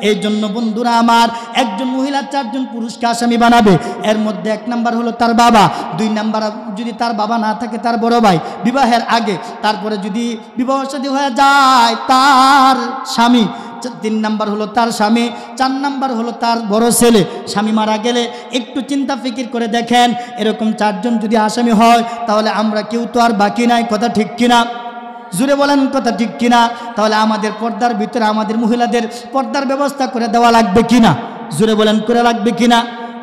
S1: এই জন্য বন্ধুরা আমার, একজন মহিলা 4 জন পুরুষকে আসামি বানাবে। এর মধ্যে 1 নাম্বার হলো তার বাবা, 2 নাম্বার যদি তার বাবা না থাকে তার বড় ভাই বিবাহের আগে, তারপরে যদি বিবাহ শাদী হয়ে যায় তার স্বামী, 3 নাম্বার হলো তার স্বামী, 4 নাম্বার হলো তার বড় ছেলে। স্বামী মারা গেলে একটু চিন্তা ফিকির করে দেখেন, এরকম 4 জন যদি আসামি হয়, তাহলে আমরা কেউ তো আর বাকি নাই। কথা ঠিক কিনা জুড়ে বলেন? কথা ঠিক কিনা? তাহলে আমাদের পর্দার ভিতরে আমাদের মহিলাদের পর্দার ব্যবস্থা করে দেওয়া লাগবে কিনা? জুড়ে বলেন, করে লাগবে কিনা?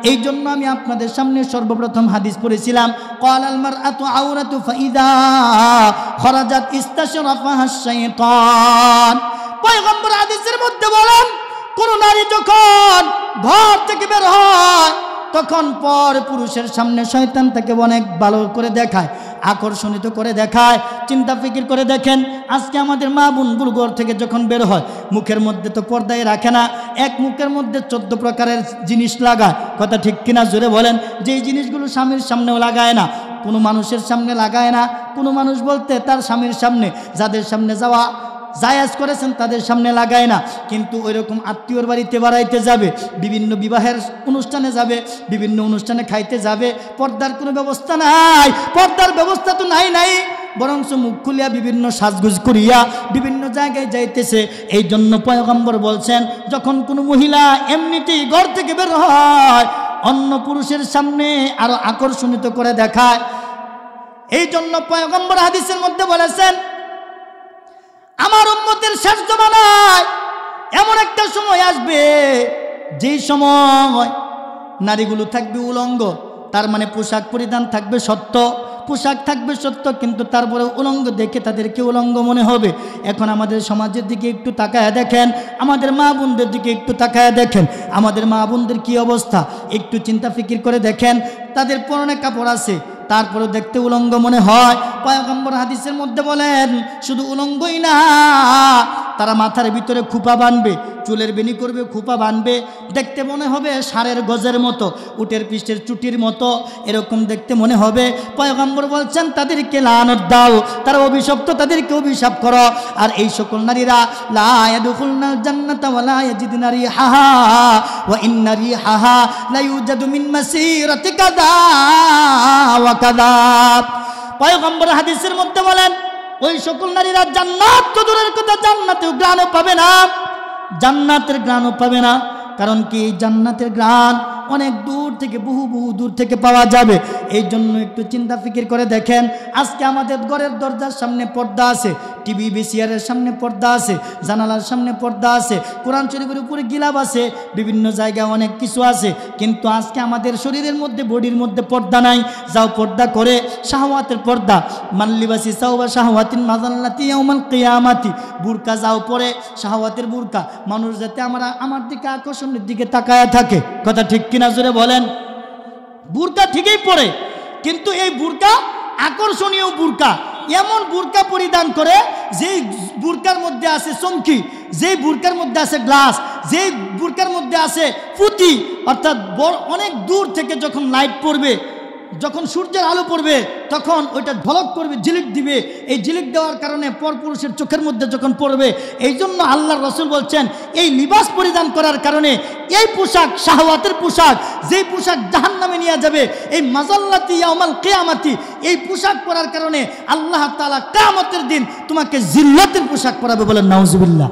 S1: এই জন্য আমি আপনাদের সামনে সর্বপ্রথম হাদিস পড়েছিলাম, ক্বালাল মারআতু আওরাতু ফাইযা খরাজাত ইস্তাশরাফাহা শাইতান। পয়গম্বর হাদিসের মধ্যে বলেন, কোন নারী যখন ঘর থেকে বের হয় তখন পর পুরুষের সামনে শয়তান তাকে অনেক ভালো করে দেখায়, আকর্ষণিত করে দেখায়। চিন্তা ফিকির করে দেখেন, আজকে আমাদের মা বোনগুলো ঘর থেকে যখন বের হয়, মুখের মধ্যে তো পর্দায় রাখে না, এক মুখের মধ্যে 14 প্রকারের জিনিস লাগায়। কথা ঠিক কিনা জোরে বলেন? যেই জিনিসগুলো স্বামীর সামনেও লাগায় না, কোনো মানুষের সামনে লাগায় না। কোনো মানুষ বলতে তার স্বামীর সামনে, যাদের সামনে যাওয়া জায়েজ করেছেন তাদের সামনে লাগায় না, কিন্তু ওই রকম আত্মীয়র বাড়িতে বেড়াইতে যাবে, বিভিন্ন বিবাহের অনুষ্ঠানে যাবে, বিভিন্ন অনুষ্ঠানে খাইতে যাবে, পর্দার কোনো ব্যবস্থা নাই। পর্দার ব্যবস্থা তো নাই, বরঞ্চ মুখ খুলিয়া বিভিন্ন সাজগুজ করিয়া বিভিন্ন জায়গায় যাইতেছে। এই জন্য পয়গম্বর বলছেন, যখন কোনো মহিলা এমনিতেই ঘর থেকে বের হয়, অন্য পুরুষের সামনে আরো আকর্ষণিত করে দেখায়। এই জন্য পয়গম্বর হাদিসের মধ্যে বলেছেন, আমার উম্মতের শেষ জমানায় এমন একটা সময় আসবে, যেই সময় নারীগুলো থাকবে উলঙ্গ, তার মানে পোশাক পরিধান থাকবে সত্য, পোশাক থাকবে সত্য, কিন্তু তারপরে উলঙ্গ দেখে তাদেরকে উলঙ্গ মনে হবে। এখন আমাদের সমাজের দিকে একটু তাকায় দেখেন, আমাদের মা বোনদের দিকে একটু তাকায় দেখেন, আমাদের মা বোনদের কী অবস্থা একটু চিন্তা ফিকির করে দেখেন। তাদের পরনে কাপড় আছে, তারপরে দেখতে উলঙ্গ মনে হয়। পয়গম্বর হাদিসের মধ্যে বলেন শুধু উলঙ্গই না, তারা মাথার ভিতরে খোপা বাঁধবে, চুলের বেনি করবে, খোপা বাঁধবে, দেখতে মনে হবে ষাঁড়ের গজের মতো, উটের পিঠের চুটির মতো, এরকম দেখতে মনে হবে। পয়গম্বর বলছেন তাদেরকে লানত দাও, তারা অভিশপ্ত, তাদেরকে অভিশাপ করো। আর এই সকল নারীরা লা ইয়াদখুলনাল জান্নাতা ওয়া লা ইয়াজিদুনা রিহাহা ওয়া ইন্না রিহাহা লা ইউজাদু মিন মাসিরাতি কাযা ওয়া কাযা। পয়গম্বর হাদিসের মধ্যে বলেন ওই সকল নারীরা জান্নাত তো দূরের কথা, জান্নাতেও ঘ্রাণও পাবে না, জান্নাতের ঘ্রাণও পাবে না। কারণ কি জান্নাতের ঘ্রাণ অনেক দূর থেকে, বহু বহু দূর থেকে পাওয়া যাবে। এই জন্য একটু চিন্তা ফিকির করে দেখেন, আজকে আমাদের ঘরের দরজার সামনে পর্দা আছে, টিভি ভিসিআরের সামনে পর্দা আছে, জানালার সামনে পর্দা আছে, কোরআন শরীফের উপরে গিলাপ আছে, বিভিন্ন জায়গায় অনেক কিছু আছে, কিন্তু আজকে আমাদের শরীরের মধ্যে, বডির মধ্যে পর্দা নাই। যাও পর্দা করে, শাহওয়াতের পর্দা, মাল্লিবাসি সাওবা শাহওয়াতিন মাযাল্লাতি ইয়াউমাল কিয়ামাতি, বুরকা যাও পরে, শাহওয়াতের বুরকা, মানুষ যাতে আমার দিকে আকর্ষণের দিকে তাকায় থাকে। কথা ঠিক কিনা জোরে বলেন? বুরকা ঠিকই পরে, কিন্তু এই বুরকা আকর্ষণীয় বুরকা, এমন বুরকা পরিধান করে যেই বুরকার মধ্যে আছে চমকি, যেই বুরকার মধ্যে আছে গ্লাস, যেই বুরকার মধ্যে আছে পুঁতি, অর্থাৎ অনেক দূর থেকে যখন লাইট পড়বে, যখন সূর্যের আলো পড়বে, তখন ওইটা ঝলক করবে, ঝিলিক দিবে। এই ঝিলিক দেওয়ার কারণে পরপুরুষের চোখের মধ্যে যখন পড়বে, এই জন্য আল্লাহর রাসূল বলছেন এই লিবাস পরিধান করার কারণে, এই পোশাক শাহওয়াতের পোশাক, যেই পোশাক জাহান্নামে নিয়ে যাবে, এই মাযাল্লাতি ইয়াউমাল কিয়ামাতি, এই পোশাক পরার কারণে আল্লাহ তাআলা কিয়ামতের দিন তোমাকে জিল্লাতের পোশাক পরাবে। বলেন নাউজুবিল্লাহ।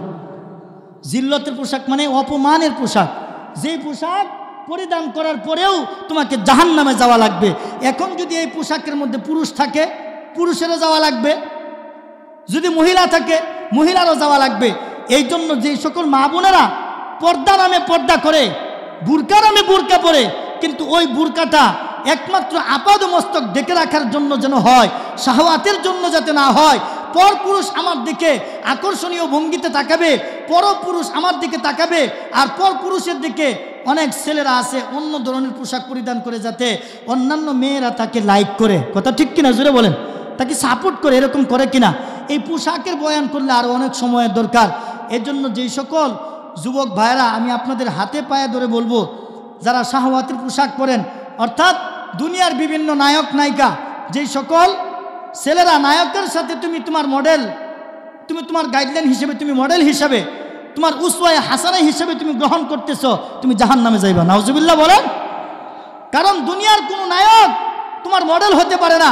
S1: জিল্লাতের পোশাক মানে অপমানের পোশাক, যেই পোশাক পরিধান করার পরেও তোমাকে জাহান্নামে যাওয়া লাগবে। এখন যদি এই পোশাকের মধ্যে পুরুষ থাকে, পুরুষেরও যাওয়া লাগবে, যদি মহিলা থাকে, মহিলারও যাওয়া লাগবে। এই জন্য যেই সকল মা বোনেরা পর্দা নামে পর্দা করে, বুরকা নামে বুরকা পরে, কিন্তু ওই বুরকাটা একমাত্র আপাদ মস্তক ডেকে রাখার জন্য যেন হয়, শাহওয়াতের জন্য যাতে না হয়। পরপুরুষ আমার দিকে আকর্ষণীয় ভঙ্গিতে তাকাবে, পরপুরুষ আমার দিকে তাকাবে, আর পরপুরুষের দিকে অনেক ছেলেরা আছে অন্য ধরনের পোশাক পরিধান করে, যাতে অন্যান্য মেয়েরা তাকে লাইক করে। কথা ঠিক কিনা জোরে বলেন? তাকে সাপোর্ট করে, এরকম করে কিনা? এই পোশাকের বয়ান করলে আরও অনেক সময়ের দরকার। এর জন্য যেই সকল যুবক ভাইরা, আমি আপনাদের হাতে পায়ে ধরে বলবো, যারা শাহওয়াতের পোশাক পরেন, অর্থাৎ দুনিয়ার বিভিন্ন নায়ক নায়িকা, যেই সকল ছেলেরা নায়কের সাথে তুমি তোমার মডেল, তুমি তোমার গাইডলাইন হিসেবে, তুমি মডেল হিসেবে, তোমার উসওয়ায়ে হাসানা হিসেবে তুমি গ্রহণ করতেছো, তুমি জাহান্নামে যাইবা। নাউজুবিল্লাহ বলেন। কারণ দুনিয়ার কোনো নায়ক তোমার মডেল হতে পারে না,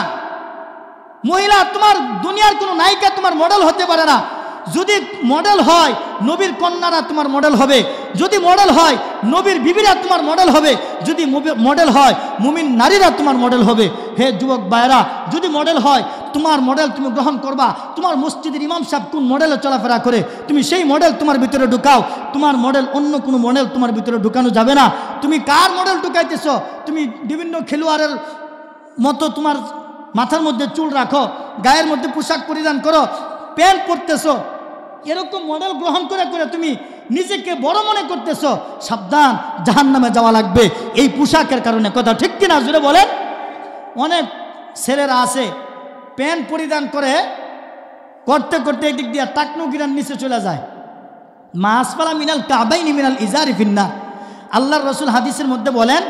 S1: মহিলা তোমার দুনিয়ার কোনো নায়িকা তোমার মডেল হতে পারে না। যদি মডেল হয় নবীর কন্যারা তোমার মডেল হবে, যদি মডেল হয় নবীর বিবিরা তোমার মডেল হবে, যদি মডেল হয় মুমিন নারীরা তোমার মডেল হবে। হে যুবক ভাইরা, যদি মডেল হয় তোমার মডেল তুমি গ্রহণ করবা। তোমার মসজিদের ইমাম সাহেব কোন মডেলে চলাফেরা করে, তুমি সেই মডেল তোমার ভিতরে ঢুকাও। তোমার মডেল অন্য কোনো মডেল তোমার ভিতরে ঢুকানো যাবে না। তুমি কার মডেল ঢুকাইতেছ? তুমি বিভিন্ন খেলোয়াড়ের মতো তোমার মাথার মধ্যে চুল রাখো, গায়ের মধ্যে পোশাক পরিধান করো, প্যান্ট পরতেছো, এরকম মডেল গ্রহণ করে করে তুমি নিজেকে বড় মনে করতেছো। সাবধান, জাহান্নামে যাওয়া লাগবে এই পোশাকের কারণে। কথা ঠিক কিনা জুড়ে বলেন? অনেক ছেলেরা আছে প্যান্ট পরিধান করে করতে করতে এদিক দিয়ে টাকনু গিরার নিচে চলে যায়। মাসফালা মিনাল কাবাইনি মিনাল ইজারি ফিন্নার। আল্লাহর রাসূল হাদিসের মধ্যে বলেন,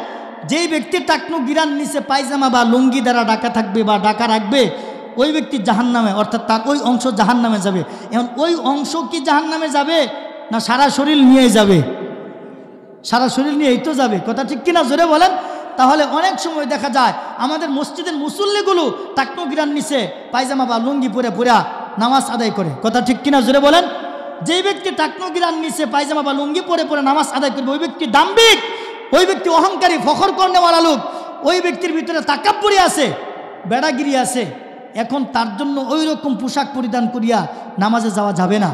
S1: যেই ব্যক্তি টাকনু গিরার নিচে পায়জামা বা লুঙ্গি দ্বারা ঢাকা থাকবে বা ঢাকা রাখবে, ওই ব্যক্তি জাহান্নামে, অর্থাৎ তার ওই অংশ জাহান্নামে যাবে। এখন ওই অংশ কি জাহান্নামে যাবে না সারা শরীর নিয়ে যাবে? সারা শরীর নিয়েই তো যাবে। কথা ঠিক কিনা জোরে বলেন? তাহলে অনেক সময় দেখা যায় আমাদের মসজিদের মুসল্লিগুলো টাকনু গিরার নিচে পায়জামা বা লুঙ্গি পরে পরে নামাজ আদায় করে। কথা ঠিক কিনা জোরে বলেন? যেই ব্যক্তি টাকনু গিরার নিচে পায়জামা বা লুঙ্গি পরে পরে নামাজ আদায় করবে, ওই ব্যক্তি দাম্ভিক, ওই ব্যক্তি অহংকারী, ফখর করনেওয়ালা লোক, ওই ব্যক্তির ভিতরে তাকাব্বুরি আছে, বেড়াগিরি আছে। এখন তার জন্য ওই রকম পোশাক পরিধান করিয়া নামাজে যাওয়া যাবে না।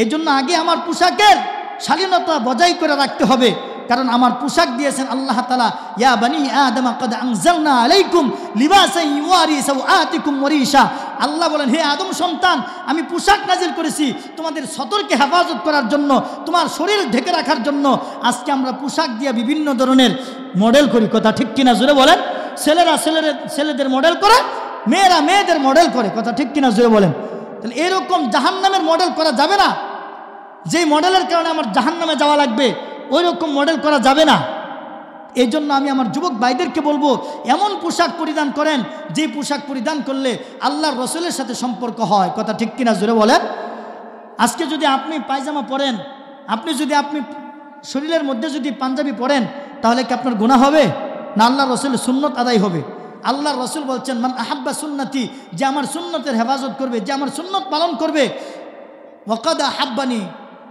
S1: এই জন্য আগে আমার পোশাকের শালীনতা বজায় করে রাখতে হবে। কারণ আমার পোশাক দিয়েছেন আল্লাহ তাআলা, ইয়া বানি আদম ক্বাদ আনজালনা আলাইকুম লিবাসান ইউয়ারি সাওআতিকুম ওয়ারিশা। আল্লাহ বলেন, হে আদম সন্তান, আমি পোশাক নাজিল করেছি তোমাদের সতর্কে হেফাজত করার জন্য, তোমার শরীর ঢেকে রাখার জন্য। আজকে আমরা পোশাক দিয়ে বিভিন্ন ধরনের মডেল করি, কথা ঠিক কিনা জোরে বলেন? ছেলেরা ছেলেদের মডেল করে, মেয়েরা মেয়েদের মডেল করে, কথা ঠিক কিনা জোরে বলেন? তাহলে এরকম জাহান্নামের মডেল করা যাবে না। যেই মডেলের কারণে আমার জাহান্নামে যাওয়া লাগবে, ওই রকম মডেল করা যাবে না। এই জন্য আমি আমার যুবক ভাইদেরকে বলবো, এমন পোশাক পরিধান করেন যে পোশাক পরিধান করলে আল্লাহর রসুলের সাথে সম্পর্ক হয়, কথা ঠিক কিনা জোরে বলেন? আজকে যদি আপনি পায়জামা পরেন, আপনি শরীরের মধ্যে যদি পাঞ্জাবি পরেন, তাহলে কি আপনার গুনাহ হবে না আল্লাহর রসুলের সুন্নত আদায় হবে? আল্লাহর রসুল বলছেন, মান আহাব্বা সুন্নতি, যে আমার সুন্নতের হেফাজত করবে, যে আমার সুন্নত পালন করবে, ওয়াকাদ আহাব্বানি,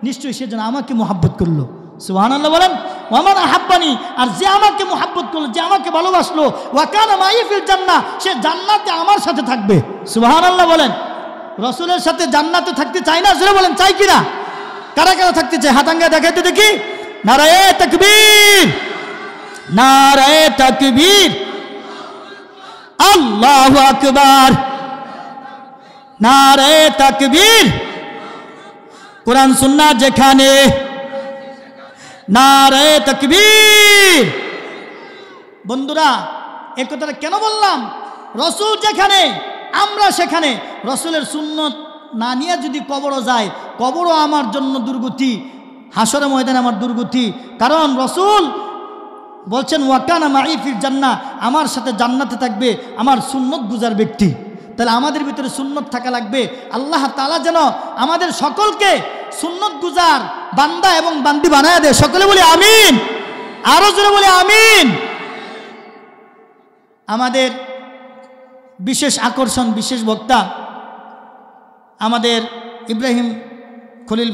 S1: নিশ্চয়ই সে যেন আমাকে মুহাব্বত করলো। সুবহানাল্লাহ বলেন। ওয়ামান আহাব্বানি, আর যে আমাকে মুহাব্বত করলো, যে আমাকে ভালোবাসলো, ওয়া কানা মাই ফিল জান্নাহ, সে জান্নাতে আমার সাথে থাকবে। সুবহানাল্লাহ বলেন। রসুলের সাথে জান্নাতে থাকতে চাই না? জোরে বলেন, চাই কিনা? কারা কারা থাকতে চায় হাত আঙ্গায় দেখাইতে দেখি। নারায়ে তাকবীর, নারায়ে তাকবীর, আল্লাহু আকবার, নারায়ে তাকবীর। কোরআন সুন্নাহ যেখানে, নারায়ে তাকবীর। বন্ধুরা, এই কথাটা কেন বললাম? রসুল যেখানে, আমরা সেখানে। রসুলের সুন্নত না নিয়ে যদি কবরও যায়, কবরও আমার জন্য দুর্গতি, হাসরের ময়দানে আমার দুর্গতি। কারণ রসুল বলছেন, ওয়াকানা মাই ফিল জান্নাহ, আমার সাথে জান্নাতে থাকবে আমার সুন্নত গুজার ব্যক্তি। তাহলে আমাদের ভিতরে সুন্নত থাকা লাগবে। আল্লাহ তাআলা যেন আমাদের সকলকে সুন্নত গুজার বান্দা এবং বান্দি বানায় দেয়। সকলে বলি আমিন, আরো জোরে বলি আমিন। আমাদের বিশেষ আকর্ষণ, বিশেষ বক্তা আমাদের ইব্রাহিম খলিল